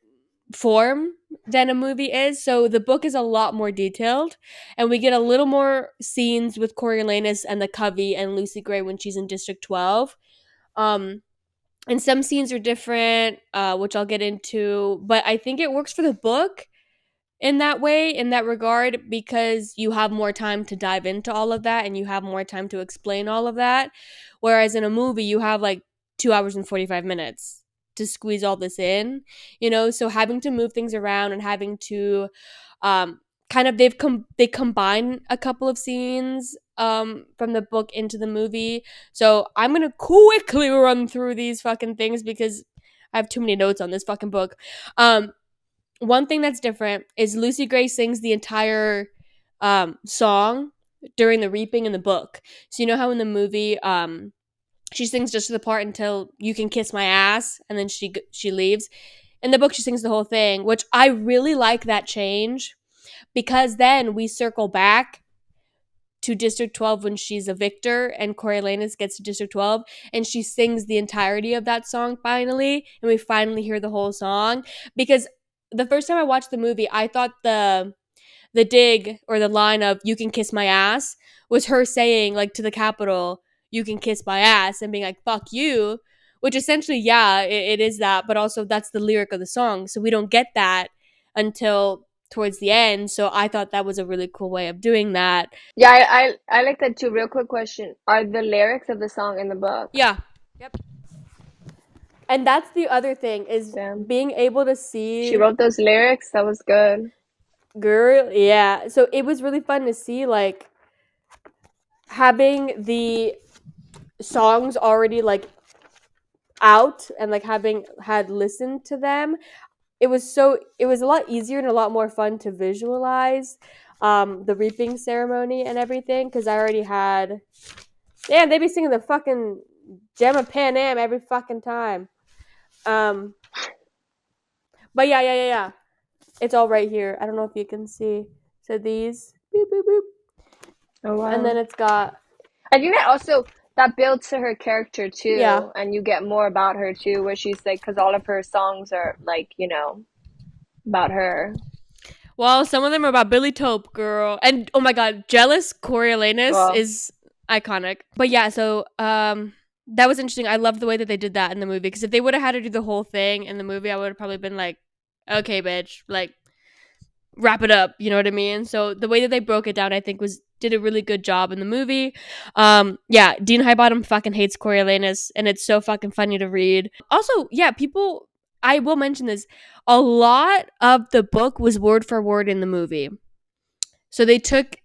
form than a movie is, so the book is a lot more detailed, and we get a little more scenes with Coriolanus and the Covey and Lucy Gray when she's in District 12. Um, and some scenes are different, which I'll get into, but I think it works for the book in that way, in that regard, because you have more time to dive into all of that and you have more time to explain all of that. Whereas in a movie, you have like 2 hours and 45 minutes to squeeze all this in, so having to move things around and having to kind of they combine a couple of scenes from the book into the movie. So I'm gonna quickly run through these fucking things because I have too many notes on this fucking book. One thing that's different is Lucy Gray sings the entire song during the reaping in the book. So you know how in the movie she sings just to the part until you can kiss my ass and then she leaves. In the book she sings the whole thing, which I really like that change because then we circle back to District 12 when she's a victor and Coriolanus gets to District 12 and she sings the entirety of that song finally and we finally hear the whole song because the first time I watched the movie I thought the dig or the line of "you can kiss my ass" was her saying like to the Capitol, "You can kiss my ass," and being like "fuck you," which essentially, yeah, it is that, but also that's the lyric of the song, so we don't get that until towards the end. So I thought that was a really cool way of doing that. Yeah, I like that too. Real quick question: are the lyrics of the song in the book? Yeah, yep. And that's the other thing is Damn, being able to she see wrote those lyrics. That was good. girl. Yeah, so it was really fun to see like having the songs already like out and like having had listened to them. It was a lot easier and a lot more fun to visualize the reaping ceremony and everything because I already had, yeah, they be singing the fucking Gem of Pan Am every fucking time. um but yeah, it's all right here. I don't know if you can see. So these boop boop boop, Oh and then wow. it's got, I think that also that builds to her character yeah. too, and you get more about her too, where she's like, because all of her songs are like, about her. Well, some of them are about Billy Tope, girl. And oh my god, Jealous Coriolanus Well, is iconic. But yeah, so that was interesting. I loved the way that they did that in the movie because if they would have had to do the whole thing in the movie, I would have probably been like, okay, bitch, like wrap it up, you know what I mean? So the way that they broke it down, I think was did a really good job in the movie. Yeah, Dean Highbottom fucking hates Coriolanus and it's so fucking funny to read. Also, yeah, people, I will mention this, a lot of the book was word for word in the movie. So they took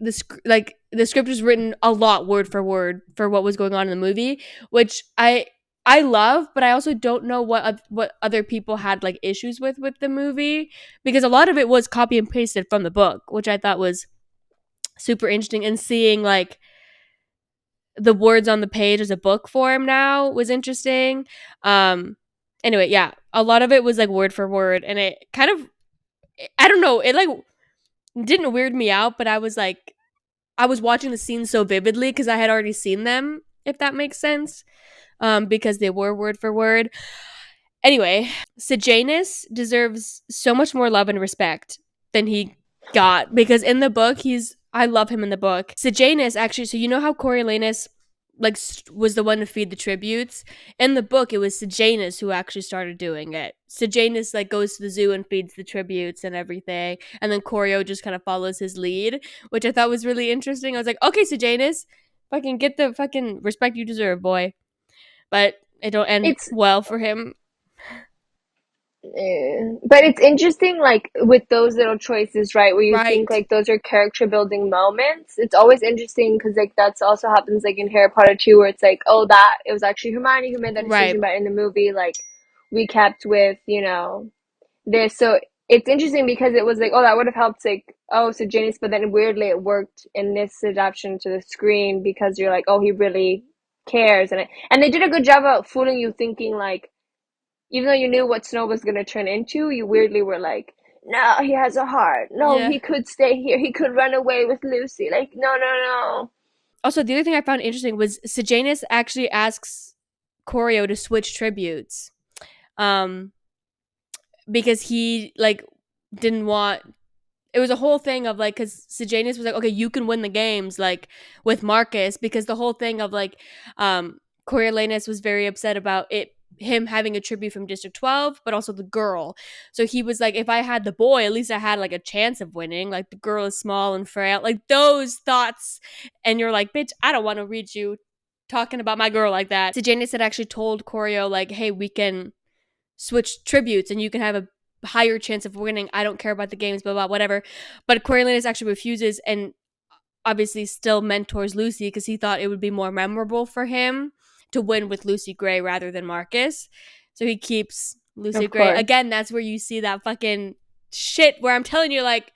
like the script was written a lot word for word for what was going on in the movie, which I love, but I also don't know what other people had like issues with the movie because a lot of it was copy and pasted from the book, which I thought was super interesting. And seeing like the words on the page as a book form now was interesting. Anyway, yeah, a lot of it was like word for word, and it kind of, I don't know, it like didn't weird me out, but I was like I was watching the scenes so vividly because I had already seen them, if that makes sense, because they were word for word. Anyway, Sejanus deserves so much more love and respect than he got because in the book, I love him in the book. Sejanus actually, so you know how Coriolanus like was the one to feed the tributes in the book, it was Sejanus who actually started doing it. Sejanus like goes to the zoo and feeds the tributes and everything, and then Corio just kind of follows his lead, which I thought was really interesting. I was like, okay, Sejanus, fucking get the fucking respect you deserve, boy. But it don't end it's well for him. but it's interesting, like with those little choices, right? Where you think Right, like those are character building moments. It's always interesting because like that's also happens like in Harry Potter too, where it's like, oh, that it was actually Hermione who made that right. decision, but in the movie, like we kept with this. So it's interesting because it was like, oh, that would have helped like, oh, so Janice, but then weirdly it worked in this adaptation to the screen because you're like, oh, he really cares, and they did a good job of fooling you thinking like even though you knew what Snow was going to turn into, you weirdly were like, no, he has a heart. No, Yeah. he could stay here. He could run away with Lucy. Like, no, no, no. Also, the other thing I found interesting was Sejanus actually asks Corio to switch tributes. Um, because he like didn't want, it was a whole thing of like because Sejanus was like, okay, you can win the games like with Marcus because the whole thing of like Coriolanus was very upset about it, him having a tribute from District 12 but also the girl. So he was like, if I had the boy, at least I had like a chance of winning. Like the girl is small and frail, like those thoughts. And you're like, bitch, I don't want to read you talking about my girl like that. Sejanus had actually told Corio like, hey, we can switch tributes and you can have a higher chance of winning. I don't care about the games, blah blah whatever. But Coriolanus actually refuses and obviously still mentors Lucy because he thought it would be more memorable for him to win with Lucy Gray rather than Marcus. So he keeps Lucy Of Gray. course. Again, that's where you see that fucking shit where I'm telling you, like,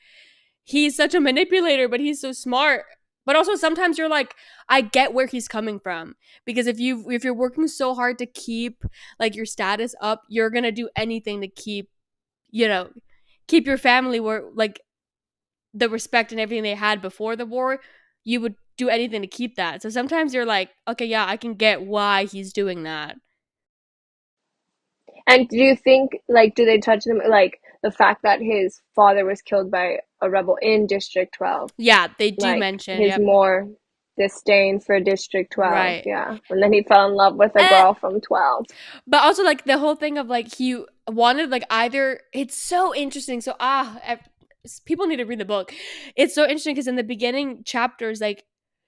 he's such a manipulator, but he's so smart. But also sometimes you're like, I get where he's coming from. Because if you're working so hard to keep like your status up, you're gonna do anything to keep, you know, keep your family where like the respect and everything they had before the war, you would do anything to keep that. So sometimes you're like, okay, yeah, I can get why he's doing that. And do you think, like, do they touch them, like, the fact that his father was killed by a rebel in District 12? Yeah, they do Like, mention, his yep, more disdain for District 12, right. yeah. And then he fell in love with a Eh, girl from 12. but also like the whole thing of like he wanted like either it's so interesting. So people need to read the book. It's so interesting because in the beginning chapters, like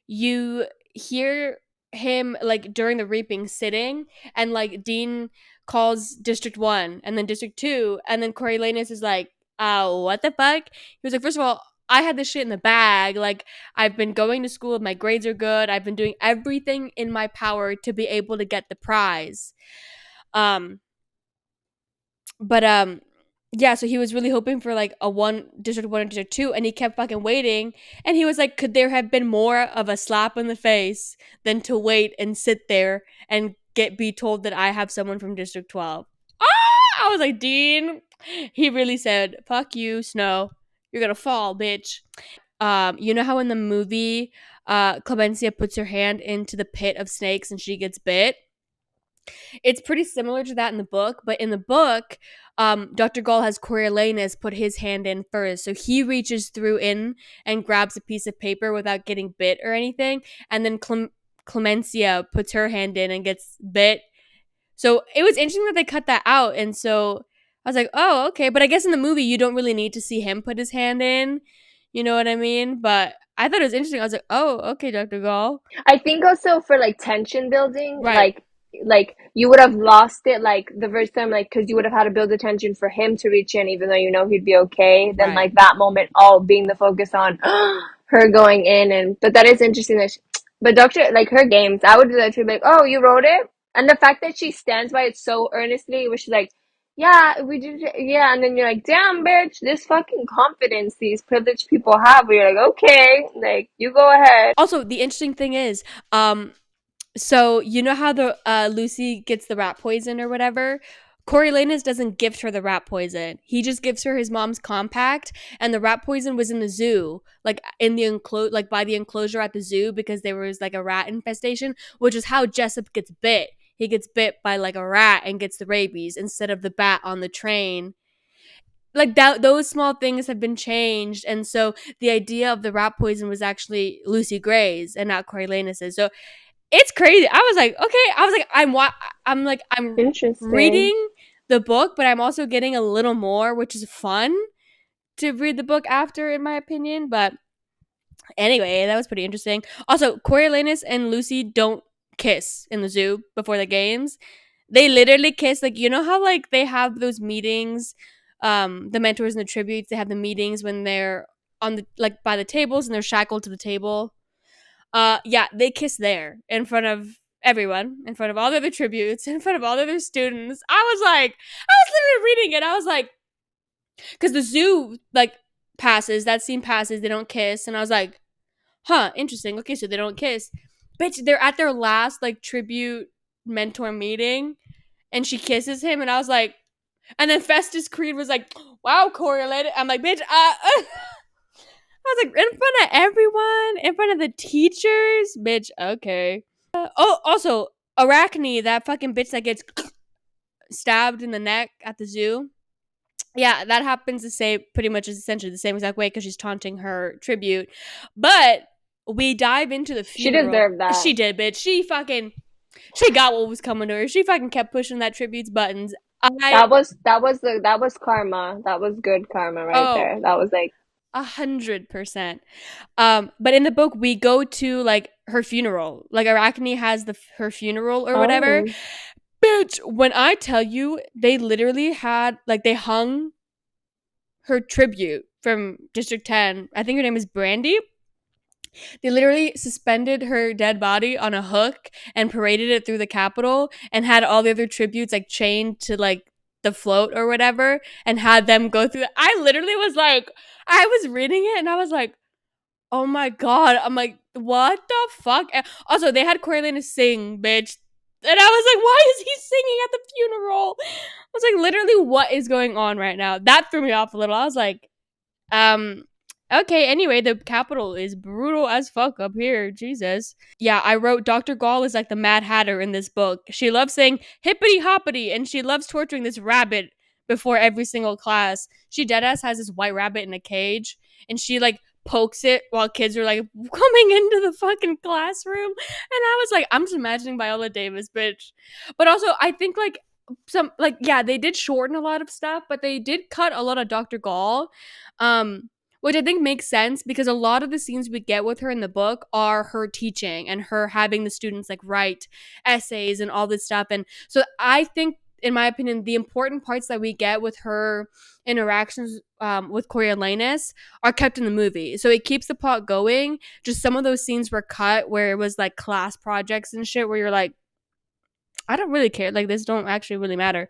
you hear him like during the reaping sitting, and like Dean calls District 1 and then District 2, and then Coriolanus is like, oh, what the fuck? He was like, first of all, I had this shit in the bag. Like, I've been going to school, my grades are good. I've been doing everything in my power to be able to get the prize. Um, but yeah, so he was really hoping for like a District 1 and District 2, and he kept fucking waiting. And he was like, could there have been more of a slap in the face than to wait and sit there and be told that I have someone from District 12? Ah! I was like, Dean, he really said, fuck you, Snow. You're gonna fall, bitch. You know how in the movie, Clemencia puts her hand into the pit of snakes and she gets bit? It's pretty similar to that in the book, but in the book, Dr. Gall has Coriolanus put his hand in first. So he reaches through in and grabs a piece of paper without getting bit or anything. And then Clemencia puts her hand in and gets bit. So it was interesting that they cut that out. And so I was like, oh, okay. But I guess in the movie, you don't really need to see him put his hand in. You know what I mean? But I thought it was interesting. I was like, oh, okay, Dr. Gall. I think also for like tension building, Right, like you would have lost it like the first time, like because you would have had to build the tension for him to reach in, even though you know he'd be okay. Then right. like that moment, all being the focus on her going in, and but that is interesting that. But Doctor, like her games, I would do that too. Like, oh, you wrote it, and the fact that she stands by it so earnestly, which is like, yeah, we did, yeah, and then you're like, damn, bitch, this fucking confidence these privileged people have. Where you're like, okay, like you go ahead. Also, the interesting thing is, so you know how the Lucy gets the rat poison or whatever? Coriolanus doesn't gift her the rat poison. He just gives her his mom's compact, and the rat poison was in the zoo, like in the like by the enclosure at the zoo, because there was like a rat infestation, which is how Jessup gets bit. He gets bit by like a rat and gets the rabies instead of the bat on the train. Like that, those small things have been changed, and so the idea of the rat poison was actually Lucy Gray's and not Coriolanus's. So it's crazy. I was like, okay. I was like, I'm Interesting. reading the book, but I'm also getting a little more, which is fun to read the book after, in my opinion. But anyway, that was pretty interesting. Also, Coriolanus and Lucy don't kiss in the zoo before the games. They literally kiss, like, you know how like they have those meetings, the mentors and the tributes. They have the meetings when they're on the like by the tables and they're shackled to the table. Yeah, they kiss there in front of everyone, in front of all the other tributes, in front of all the other students. I was literally reading it. I was like, because the zoo like passes, that scene passes, they don't kiss, and I was like, huh, interesting. Okay, so they don't kiss. Bitch, they're at their last like tribute mentor meeting, and she kisses him, and I was like, and then Festus Creed was like, wow, correlated. I'm like, bitch, I was like, in front of everyone, in front of the teachers, bitch. Okay. Oh, also, Arachne, that fucking bitch that gets stabbed in the neck at the zoo. Yeah, that happens the same, pretty much is essentially the same exact way because she's taunting her tribute. But we dive into the She funeral. deserved that. She did, bitch. She got what was coming to her. She fucking kept pushing that tribute's buttons. I That was karma. That was good karma right oh, there. That was like 100%. But in the book, we go to like her funeral. Like Arachne has her funeral or whatever. oh Bitch, when I tell you, they literally had like they hung. her tribute from District 10. I think her name is Brandy. They literally suspended her dead body on a hook and paraded it through the Capitol and had all the other tributes like chained to like the float or whatever and had them go through. I literally was like, I was reading it and I was like, oh my god. I'm like, what the fuck? And also, they had Coriolanus sing, bitch. And I was like, why is he singing at the funeral? I was like, literally, what is going on right now? That threw me off a little. I was like, um, okay, anyway, the capital is brutal as fuck up here. Jesus. Yeah, I wrote Dr. Gall is like the Mad Hatter in this book. She loves saying hippity hoppity and she loves torturing this rabbit before every single class. She deadass has this white rabbit in a cage and she like pokes it while kids are like coming into the fucking classroom. And I was like, I'm just imagining Viola Davis, bitch. But also, I think like some like yeah, they did shorten a lot of stuff, but they did cut a lot of Dr. Gall. Um, which I think makes sense because a lot of the scenes we get with her in the book are her teaching and her having the students like write essays and all this stuff. And so I think, in my opinion, the important parts that we get with her interactions with Coriolanus are kept in the movie. So it keeps the plot going. Just some of those scenes were cut where it was like class projects and shit where you're like, I don't really care. Like, this don't actually really matter.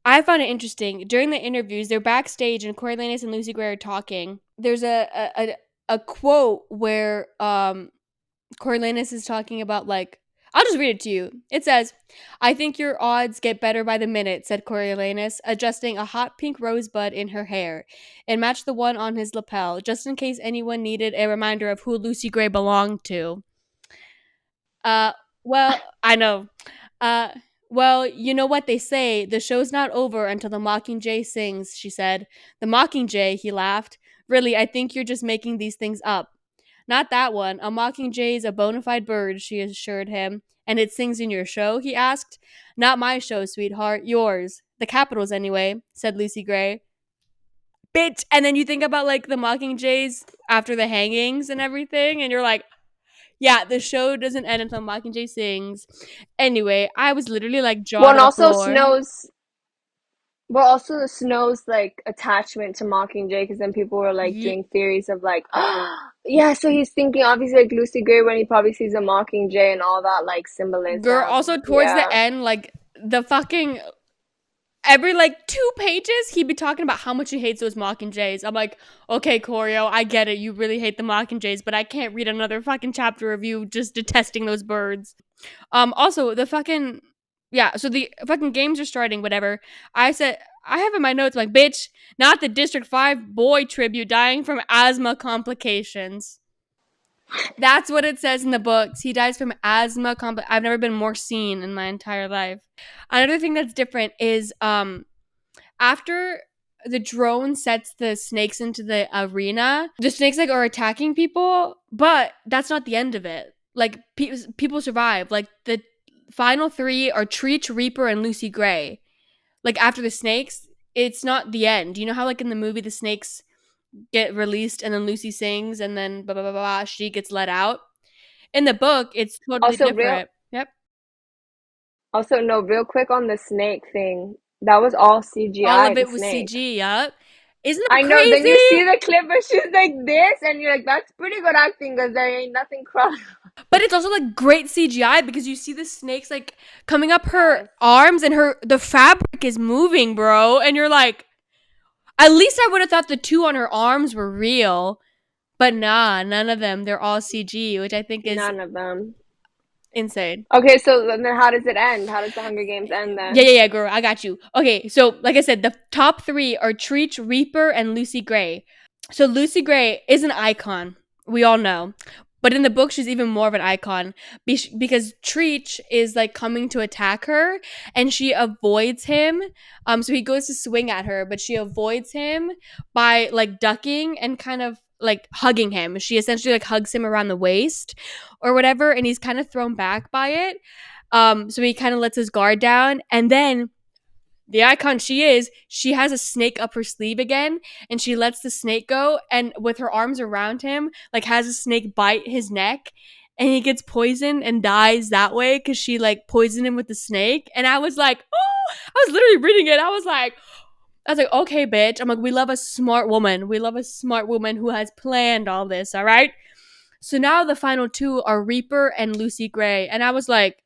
I found it interesting. During the interviews, they're backstage and Coriolanus and Lucy Gray are talking. There's a quote where Coriolanus is talking about like I'll just read it to you. It says, I think your odds get better by the minute, said Coriolanus, adjusting a hot pink rosebud in her hair. It matched the one on his lapel, just in case anyone needed a reminder of who Lucy Gray belonged to. Uh, well, I know. Uh, well, you know what they say. The show's not over until the Mockingjay sings, she said. The Mockingjay, he laughed. Really, I think you're just making these things up. Not that one. A mockingjay is a bona fide bird, she assured him. And it sings in your show? He asked. Not my show, sweetheart. Yours. The Capitol's, anyway, said Lucy Gray. Bitch. And then you think about like the mockingjays after the hangings and everything, and you're like, yeah, the show doesn't end until Mockingjay sings. Anyway, I was literally like jaw Well, to and the also floor. Snow's like attachment to Mockingjay, because then people were like Ye- doing theories of like, yeah, so he's thinking obviously like Lucy Gray when he probably sees a Mockingjay and all that like Girl, symbolism. also towards the Yeah, end, like the fucking every like 2 pages, he'd be talking about how much he hates those mockingjays. I'm like, okay, Corio, I get it. You really hate the mockingjays, but I can't read another fucking chapter of you just detesting those birds. Also the fucking yeah, so the fucking games are starting, whatever. I said I have in my notes like, bitch, not the District 5 boy tribute dying from asthma complications. That's what it says in the books. He dies from asthma I've never been more seen in my entire life. Another thing that's different is after the drone sets the snakes into the arena, the snakes like are attacking people, but that's not the end of it. Like people survive. Like the final three are Treach, Reaper, and Lucy Gray. Like after the snakes, it's not the end. You know how like in the movie the snakes get released and then Lucy sings and then blah blah blah blah, she gets let out. In the book, it's totally also real different. Yep. also no real quick on the snake thing, that was all All CGI, of the it was snake. CG. Yep. Isn't that I know, then you crazy? see the clip where she's like this and you're like, that's pretty good acting because there ain't nothing cross. But it's also like great CGI because you see the snakes like coming up her Yes, arms and the fabric is moving, bro. And you're like, at least I would have thought the two on her arms were real. But nah, none of them. They're all CG, which I think is none of them. insane. Okay, so then how does it end? How does the Hunger Games end Yeah, then? yeah, yeah, girl. I got you. Okay, so like I said, the top three are Treach, Reaper, and Lucy Gray. So Lucy Gray is an icon. We all know. But in the book, she's even more of an icon because Treach is like coming to attack her and she avoids him. So he goes to swing at her, but she avoids him by like ducking and kind of like hugging him. She essentially like hugs him around the waist or whatever, and he's kind of thrown back by it. So he kind of lets his guard down, and then the icon she is, she has a snake up her sleeve again, and she lets the snake go, and with her arms around him, like has a snake bite his neck, and he gets poisoned and dies that way because she like poisoned him with the snake. And I was like, oh, I was literally reading it. I was like, I was like, okay, bitch. I'm like, we love a smart woman. We love a smart woman who has planned all this, all right? So now the final two are Reaper and Lucy Gray. And I was like,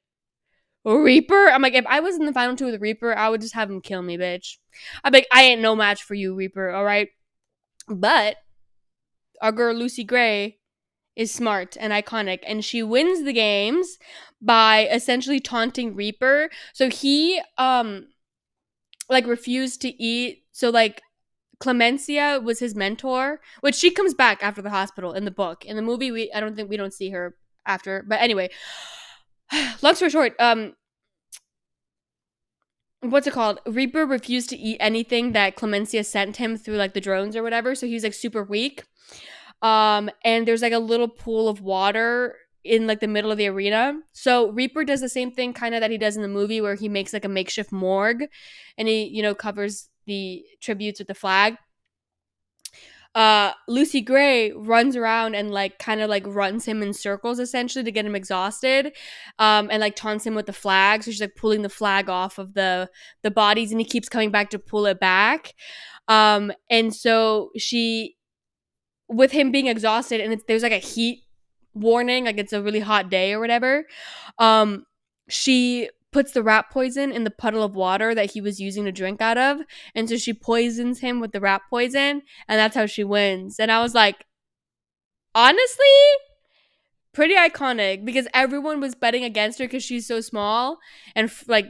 Reaper? I'm like, if I was in the final two with Reaper, I would just have him kill me, bitch. I'm like, I ain't no match for you, Reaper, all right? But our girl Lucy Gray is smart and iconic, and she wins the games by essentially taunting Reaper. So he like refused to eat. So like Clemencia was his mentor, which she comes back after the hospital in the book. In the movie, I don't think we don't see her after. But anyway, long story short, what's it called? Reaper refused to eat anything that Clemencia sent him through like the drones or whatever. So he was like super weak. And there's like a little pool of water in like the middle of the arena. So Reaper does the same thing kind of that he does in the movie where he makes like a makeshift morgue and he, covers the tributes with the flag. Lucy Gray runs around and like kind of like runs him in circles essentially to get him exhausted, and like taunts him with the flag. So she's like pulling the flag off of the bodies, and he keeps coming back to pull it back. And so she, with him being exhausted, and there's like a heat warning, like it's a really hot day or whatever. She puts the rat poison in the puddle of water that he was using to drink out of, and so she poisons him with the rat poison, and that's how she wins. And I was like, honestly, pretty iconic because everyone was betting against her because she's so small and like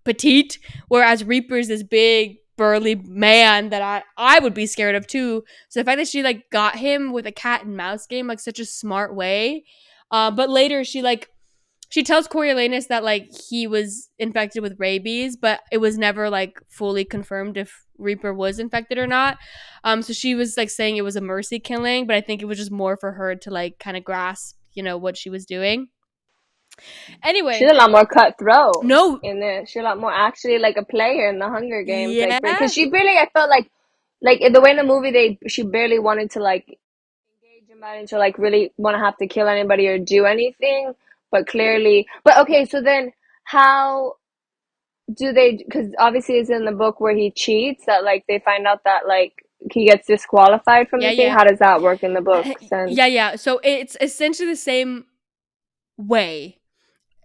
petite, whereas Reaper's this big burly man that I would be scared of too. So the fact that she like got him with a cat and mouse game, like such a smart way. But later she tells Coriolanus that like he was infected with rabies, but it was never like fully confirmed if Reaper was infected or not. So she was like saying it was a mercy killing, but I think it was just more for her to like kind of grasp, what she was doing. She's Anyway, a lot more cutthroat no, in this. She's a lot more actually like a player in the Hunger Games, like yeah, because she barely. I felt like in the way in the movie she barely wanted to like engage in that to like really want to have to kill anybody or do anything, but clearly. But okay, so then how do they? Because obviously it's in the book where he cheats that like they find out that like he gets disqualified from yeah, the thing. yeah, How does that work in the book? Since yeah, yeah. So it's essentially the same way,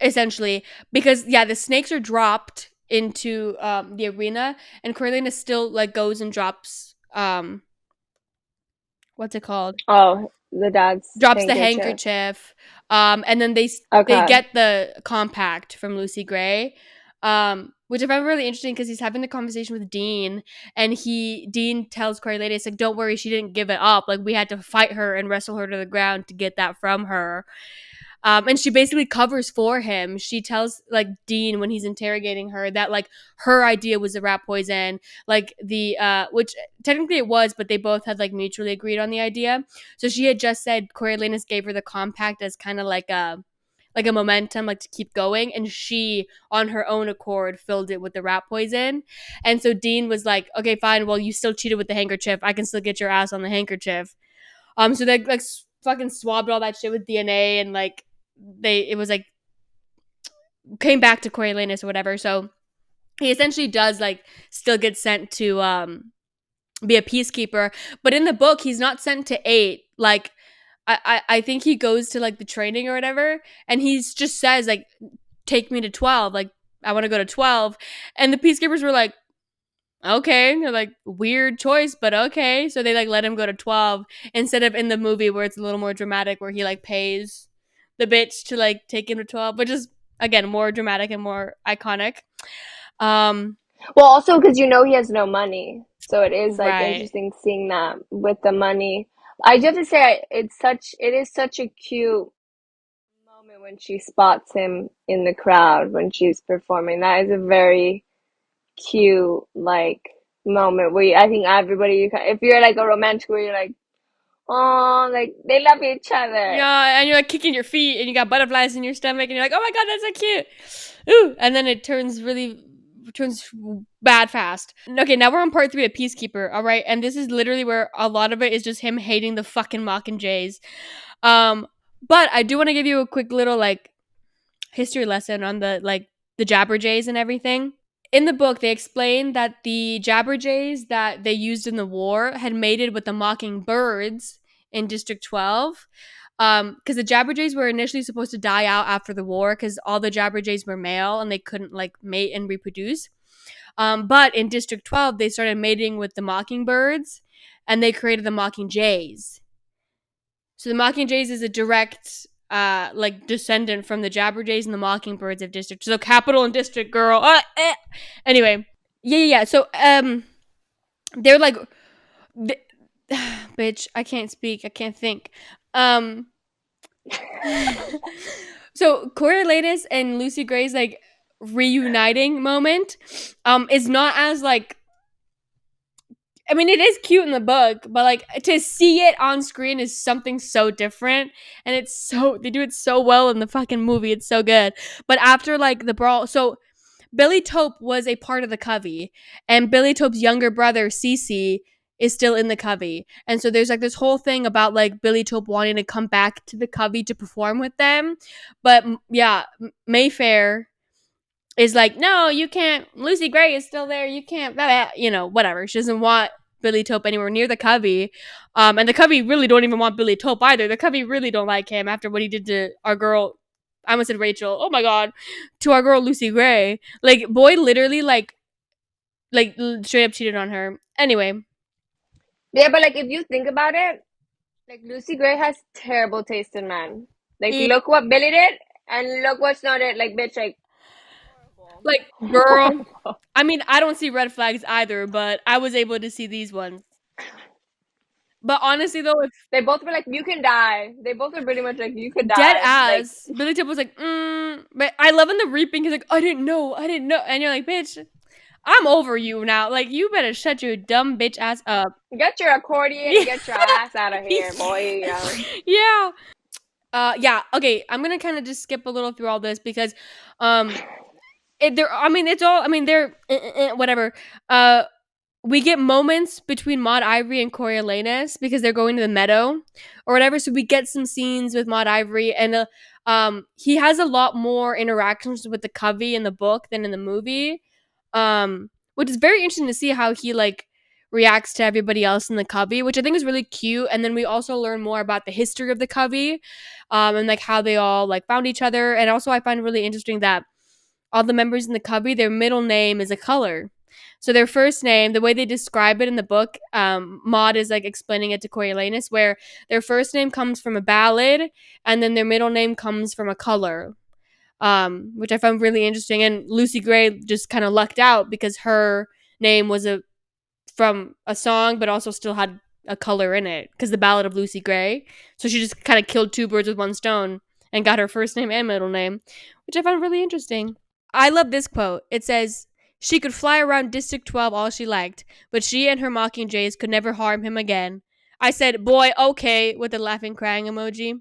essentially, because yeah, the snakes are dropped into the arena, and Coriolanus still like goes and drops what's it called? oh the dad's Drops the handkerchief. handkerchief, and then they Okay. get the compact from Lucy Gray, which I found really interesting because he's having the conversation with Dean, and Dean tells Coriolanus like, "Don't worry, she didn't give it up. Like we had to fight her and wrestle her to the ground to get that from her." And she basically covers for him. She tells like Dean when he's interrogating her that like her idea was the rat poison, like the which technically it was, but they both had like mutually agreed on the idea. So she had just said Coriolanus gave her the compact as kind of like a momentum, like to keep going, and she on her own accord filled it with the rat poison. And so Dean was like, okay, fine, well you still cheated with the handkerchief, I can still get your ass on the handkerchief. So they like fucking swabbed all that shit with DNA, and like it was like came back to Coriolanus or whatever. So he essentially does like still get sent to be a peacekeeper, but in the book he's not sent to 8. Like I think he goes to like the training or whatever, and he's just says like, take me to 12. Like I want to go to 12, and the peacekeepers were like, okay. They're like, weird choice, but okay. So they like let him go to 12 instead of in the movie where it's a little more dramatic, where he like pays the bitch to like take him to 12, which is again more dramatic and more iconic. Um, Well, also because he has no money, so it is like right. interesting seeing that with the money. I do have to say, it is such a cute moment when she spots him in the crowd when she's performing. That is a very cute like moment where I think everybody, if you're like a romantic, where you're like, oh, like they love each other. Yeah, and you're like kicking your feet and you got butterflies in your stomach and you're like, oh my god, that's so cute. Ooh, and then it turns bad fast. Okay, now we're on part 3 of Peacekeeper, all right? And this is literally where a lot of it is just him hating the fucking Mockingjays. But I do want to give you a quick little like history lesson on the Jabberjays and everything. in the book they explained that the Jabberjays that they used in the war had mated with the mockingbirds in District 12. Because the Jabberjays were initially supposed to die out after the war because all the Jabberjays were male and they couldn't like mate and reproduce. But in District 12, they started mating with the mockingbirds and they created the mockingjays. So the mockingjays is a direct like descendant from the Jabberjays and the mockingbirds of District. So capital and District, girl. Anyway, yeah. So they're like, th- bitch. I can't speak. I can't think. Um, so Coriolanus and Lucy Gray's like reuniting moment is not as like, I mean, it is cute in the book, but like to see it on screen is something so different, and it's so they do it so well in the fucking movie. It's so good. But after like the brawl, so Billy Tope was a part of the Covey, and Billy Tope's younger brother Cece is still in the Covey, and so there's like this whole thing about like Billy Tope wanting to come back to the Covey to perform with them, but yeah, Mayfair is like, no, you can't. Lucy Gray is still there. You can't, blah, blah, whatever. She doesn't want Billy Tope anywhere near the Covey. And the Covey really don't even want Billy Tope either. The Covey really don't like him after what he did to our girl. I almost said Rachel. Oh my god, to our girl Lucy Gray. Like, boy, literally, like straight up cheated on her. Anyway, Yeah, but like if you think about it, like Lucy Gray has terrible taste in men. Like look what Billy did and look what Snow did. Like bitch, like horrible. like, girl. Horrible. I mean, I don't see red flags either, but I was able to see these ones. But honestly, though, if They both were like, you can die. They both were pretty much like, you could dead die. Like, ass. Billy Tip was like, but I love in the reaping. He's like, I didn't know, and you're like, bitch, I'm over you now. Like, you better shut your dumb bitch ass up. get your accordion Yeah, and get your ass out of here, boy. yeah. Yeah. Okay, I'm gonna kind of just skip a little through all this because, I mean, it's all. I mean, they're whatever. We get moments between Maud Ivory and Coriolanus because they're going to the meadow or whatever. So we get some scenes with Maud Ivory, and he has a lot more interactions with the Covey in the book than in the movie, which is very interesting to see how he like reacts to everybody else in the Covey, which I think is really cute. And then we also learn more about the history of the Covey, and like how they all like found each other. And also, I find really interesting that all the members in the Covey, their middle name is a color. So their first name, the way they describe it in the book, Maud is like explaining it to Coriolanus, where their first name comes from a ballad, and then their middle name comes from a color, which I found really interesting. And Lucy Gray just kind of lucked out because her name was from a song, but also still had a color in it because the Ballad of Lucy Gray. So she just kind of killed two birds with one stone and got her first name and middle name, which I found really interesting. I love this quote. It says, she could fly around District 12 all she liked, but she and her mockingjays could never harm him again. I said, boy, okay, with a laughing crying emoji.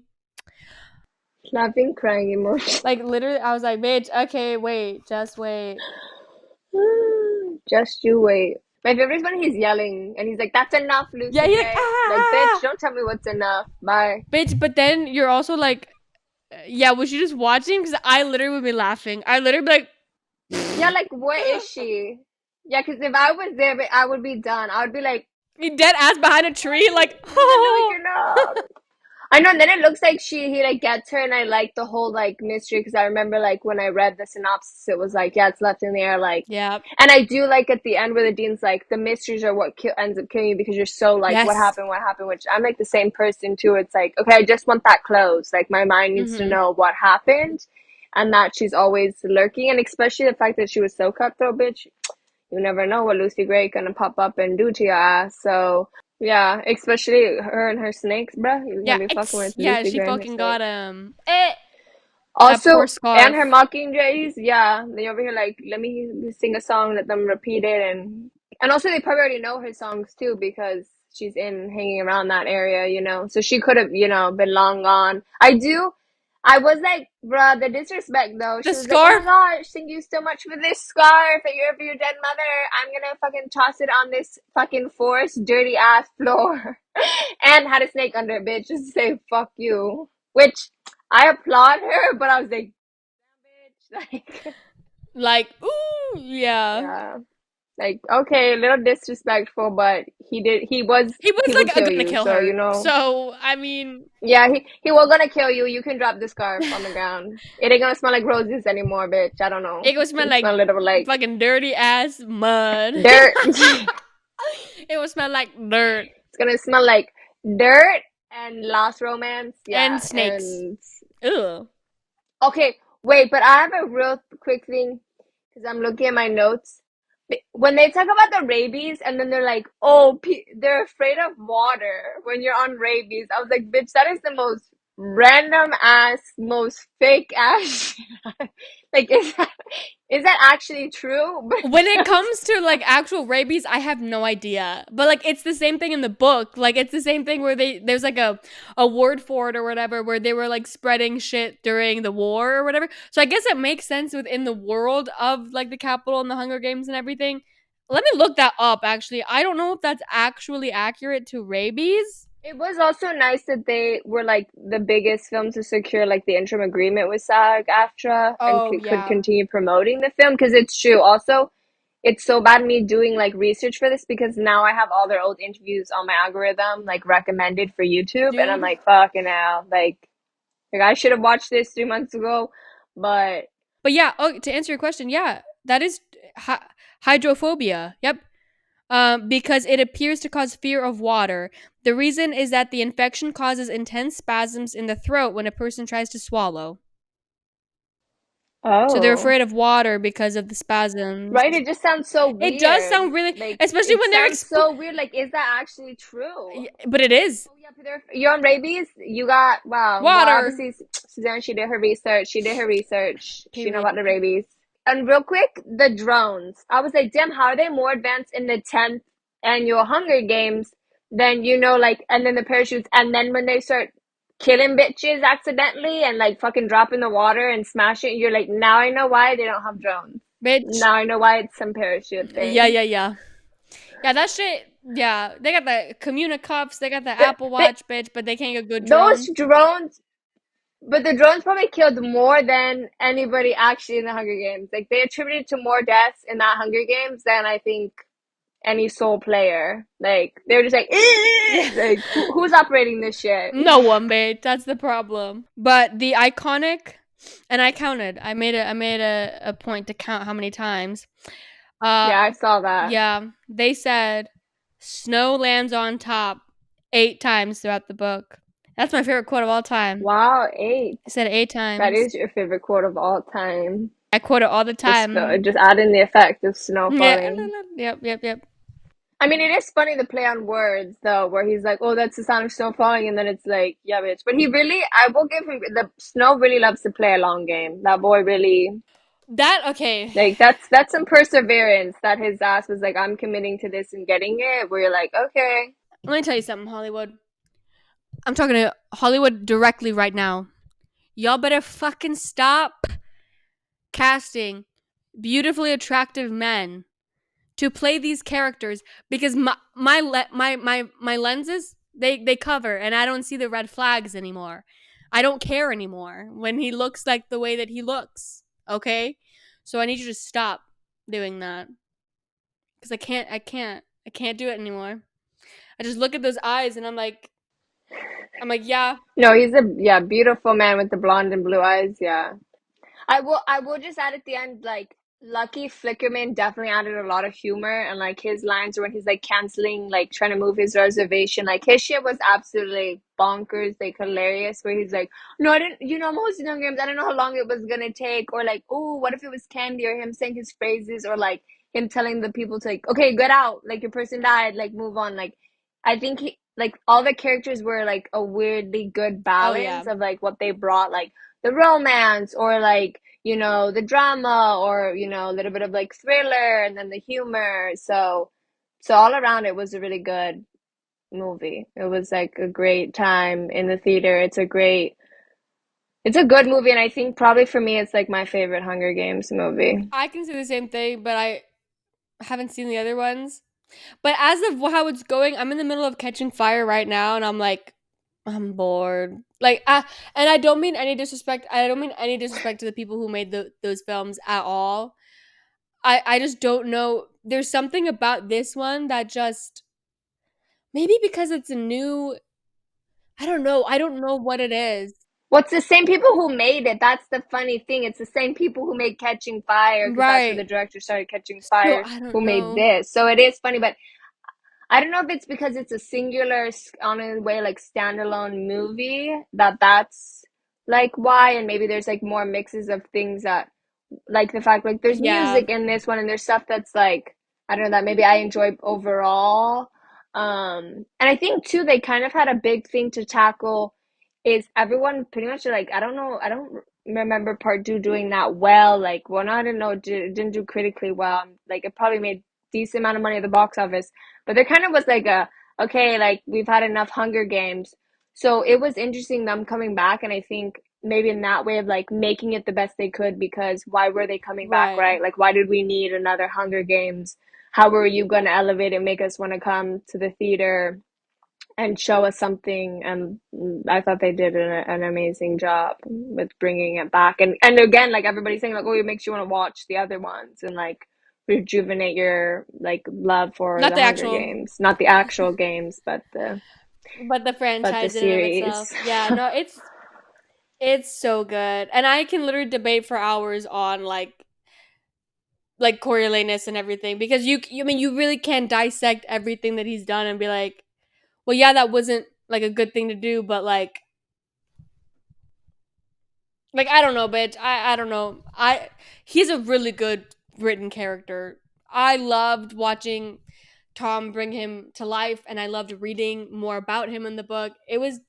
Laughing, crying emotion. Like, literally, I was like, bitch, okay, wait, just wait. Just you wait. My favorite is when he's yelling and he's like, that's enough, Yeah, Lucy you're like, Gray. Like, bitch, ah! don't tell me what's enough. Bye. Bitch, but then you're also like, yeah, was she just watching? Because I literally would be laughing. I literally be like, Yeah, like, where is she? Yeah, because if I was there, I would be done. I would be like, me dead ass behind a tree, like, you can do it, enough. I know, and then it looks like he like gets her, and I like the whole like mystery because I remember like when I read the synopsis, it was like, yeah, it's left in the air, like, yeah, and I do like at the end where the dean's like, the mysteries are what ends up killing you because you're so like, yes, what happened, which I'm like the same person too. It's like, okay, I just want that close. Like my mind needs to mm-hmm. know what happened, and that she's always lurking, and especially the fact that she was so cutthroat, bitch. You never know what Lucy Gray gonna pop up and do to your ass. So yeah, especially her and her snakes, bruh. You Yeah, can't be fucking with yeah, Lucy she Gray and her fucking got snakes. that poor Also, and her scarf. mockingjays, yeah, they over here like, let me sing a song, let them repeat it, and also they probably already know her songs too because she's in hanging around that area, you know. So she could have, you know, been long gone. I was like, bruh, the disrespect though. The She was like, oh my scarf? gosh, thank you so much for this scarf and for your dead mother. I'm gonna fucking toss it on this fucking forest dirty ass floor, and had a snake under it, bitch, just to say fuck you. Which I applaud her, but I was like, bitch, like. Like, ooh, yeah. Yeah. Like, okay, a little disrespectful, but He was he will like kill gonna you. kill So, her. So I mean, yeah, he was gonna kill you. You can drop the scarf on the ground. It ain't gonna smell like roses anymore, bitch. I don't know. it would It's smell gonna like smell a little like fucking dirty ass mud. dirt. It's It would smell like dirt gonna smell like dirt and lost romance. and Yeah, snakes. and Ugh. okay, wait, but I have a real quick thing because I'm looking at my notes. When they talk about the rabies and then they're like, oh, they're afraid of water when you're on rabies. I was like, bitch, that is the most random ass, most fake ass. Like, is that actually true? When it Because comes to like actual rabies, I have no idea. But like it's the same thing in the book. Like it's the same thing where there's like a word for it or whatever where they were like spreading shit during the war or whatever. So I guess it makes sense within the world of like the Capitol and the Hunger Games and everything. Let me look that up actually. I don't know if that's actually accurate to rabies. it was also nice that they were like the biggest film to secure like the interim agreement with SAG-AFTRA and Oh could yeah. continue promoting the film because it's true. Also, it's so bad me doing like research for this because now I have all their old interviews on my algorithm like recommended for YouTube and I'm Dude. like fucking hell like I should have watched this 3 months ago, but But yeah, oh, to answer your question, yeah, that is hydrophobia. Yep. Because it appears to cause fear of water. The reason is that the infection causes intense spasms in the throat when a person tries to swallow. So they're oh, afraid of water because of the spasms. right, it just sounds so It does weird. sound really, Like especially it when they're sounds so weird. Like is that actually true? but it is Oh yeah, Peter, you're on rabies. You got wow. Well, water. obviously, Suzanne, she did her research. She did her research. She know Period. about the rabies. And real quick, the drones. I was like, damn, how are they more advanced in the 10th annual Hunger Games than like, and then the parachutes, and then when they start killing bitches accidentally and like fucking drop in the water and smash it, you're like, now I know why they don't have drones. Bitch. Now I know why it's some parachute Yeah, thing. yeah, yeah. Yeah, that shit. Yeah, they got the Communicups, they got the But Apple but Watch, bitch, but they can't get good those drones. drones. But the drones probably killed more than anybody actually in the Hunger Games. Like they attributed to more deaths in that Hunger Games than I think any sole player. Like they were just like, Yeah. like who's operating this shit? No one, babe. That's the problem. But the iconic, and I counted. I made a point to count how many times. Uh, Yeah, I saw that. yeah, they said snow lands on top 8 times throughout the book. That's my favorite quote of all time. Wow, eight. It said eight That times. is your favorite quote of all time. I quote it all the time. Just add in the effect of snow Yeah. falling. Yep. Yep. Yep. I mean, it is funny the play on words though, where he's like, "Oh, that's the sound of snow falling," and then it's like, "Yeah, bitch." But he really, I will give him the snow. Really loves to play a long game. That boy really That okay. like that's some perseverance. That his ass was like, "I'm committing to this and getting it." Where you're like, okay, Let me tell you something, Hollywood. I'm talking to Hollywood directly right now. Y'all better fucking stop casting beautifully attractive men to play these characters because my lenses they cover and I don't see the red flags anymore. I don't care anymore when he looks like the way that he looks. Okay? So I need you to stop doing that cuz I can't do it anymore. I just look at those eyes and I'm like, yeah. no, he's a beautiful man with the blonde and blue eyes. Yeah, I will just add at the end like Lucky Flickerman definitely added a lot of humor and like his lines when he's like canceling like trying to move his reservation like his shit was absolutely bonkers like hilarious where he's like no I didn't I'm hosting Hunger Games I didn't know how long it was gonna take or like oh what if it was candy or him saying his phrases or like him telling the people to like okay get out like your person died like move on like I think he like all the characters were like a weirdly good Oh yeah. balance of like what they brought like the romance or like the drama or a little bit of like thriller and then the humor so all around it was a really good movie. It was like a great time in the theater. It's a good movie and I think probably for me it's like my favorite Hunger Games movie. I can say the same thing, but I haven't seen the other ones. But as of how it's going, I'm in the middle of Catching Fire right now, and I'm like, I'm bored. Like, and I don't mean any disrespect. I don't mean any disrespect to the people who made those films at all. I just don't know. There's something about this one that just, maybe because it's a new, I don't know. I don't know what it is. Well, it's the same people who made it. That's the funny thing. It's the same people who made Catching Fire, because that's where the Right. director started Catching So Fire, I don't who made know. this. So it is funny, but I don't know if it's because it's a singular, on a way, like standalone movie, that's like why, and maybe there's like more mixes of things that, like the fact, like there's Yeah. music in this one, and there's stuff that's like, I don't know, that maybe I enjoy overall. And I think too they kind of had a big thing to tackle, is everyone pretty much like, I don't know, I don't remember part two doing that well. Like, well, no, I didn't know, it didn't do critically well. Like, it probably made decent amount of money at the box office, but there kind of was like a, okay, like we've had enough Hunger Games. So it was interesting them coming back, and I think maybe in that way of like making it the best they could, because why were they coming back, Right. right? Like, why did we need another Hunger Games? How were you going to elevate and make us want to come to the theater and show us something? And I thought they did an amazing job with bringing it back. And again, like everybody's saying, like, oh, it makes you want to watch the other ones and like rejuvenate your like love for Not the the Hunger actual, Games, not the actual games, but the but the franchise in and of itself. series. Yeah, no, it's so good. And I can literally debate for hours on like Coriolanus and everything, because you I mean you really can dissect everything that he's done and be like, well, yeah, that wasn't like a good thing to do, but like I don't know, bitch. I don't know. He's a really good written character. I loved watching Tom bring him to life, and I loved reading more about him in the book. It was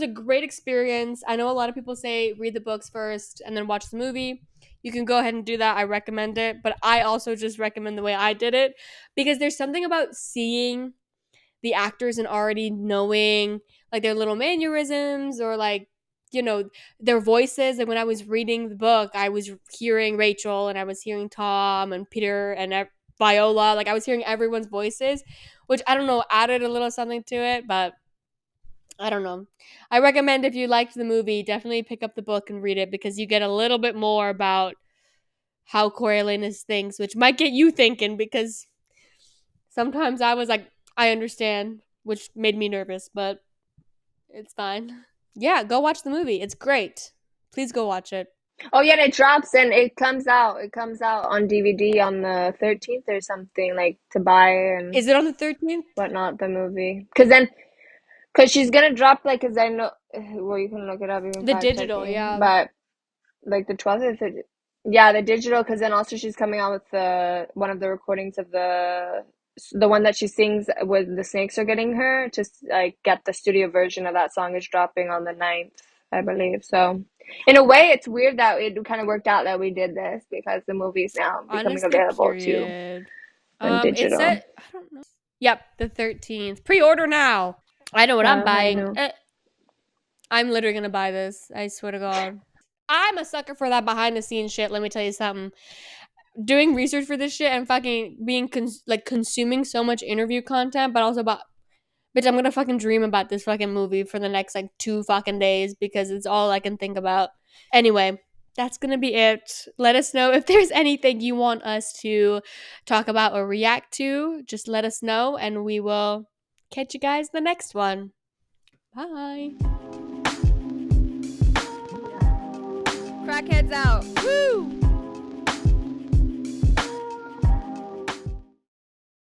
a great experience. I know a lot of people say read the books first and then watch the movie. You can go ahead and do that. I recommend it, but I also just recommend the way I did it, because there's something about seeing the actors and already knowing like their little mannerisms, or like, you know, their voices. And when I was reading the book, I was hearing Rachel, and I was hearing Tom and Peter and Viola. Like I was hearing everyone's voices, which I don't know, added a little something to it, but I don't know. I recommend, if you liked the movie, definitely pick up the book and read it, because you get a little bit more about how Coriolanus thinks, which might get you thinking, because sometimes I was like, I understand, which made me nervous, but it's fine. Yeah, go watch the movie. It's great. Please go watch it. Oh yeah, and it drops, and it comes out. It comes out on DVD on the 13th or something, like to buy and Is it on the 13th? whatnot. The movie, because she's gonna drop, like, because I know. Well, you can look it up even The fact digital, checking, yeah. but like the 12th or 13th. Yeah, the digital, because then also she's coming out with the one of the recordings of the one that she sings with the snakes are getting her, to like get the studio version of that song is dropping on the 9th, I believe. So in a way, it's weird that it kind of worked out that we did this, because the movie's now becoming Honestly, available too period. on It digital. said, I don't know. Yep, the 13th. Pre-order now. I know what I'm I buying. know. I'm literally gonna buy this. I swear to God. I'm a sucker for that behind the scenes shit. Let me tell you something. Doing research for this shit and fucking being consuming so much interview content, but also about, bitch, I'm gonna fucking dream about this fucking movie for the next like 2 fucking days, because it's all I can think about. Anyway, that's gonna be it. Let us know if there's anything you want us to talk about or react to. Just let us know, and we will catch you guys in the next one. Bye. Crackheads out. Woo!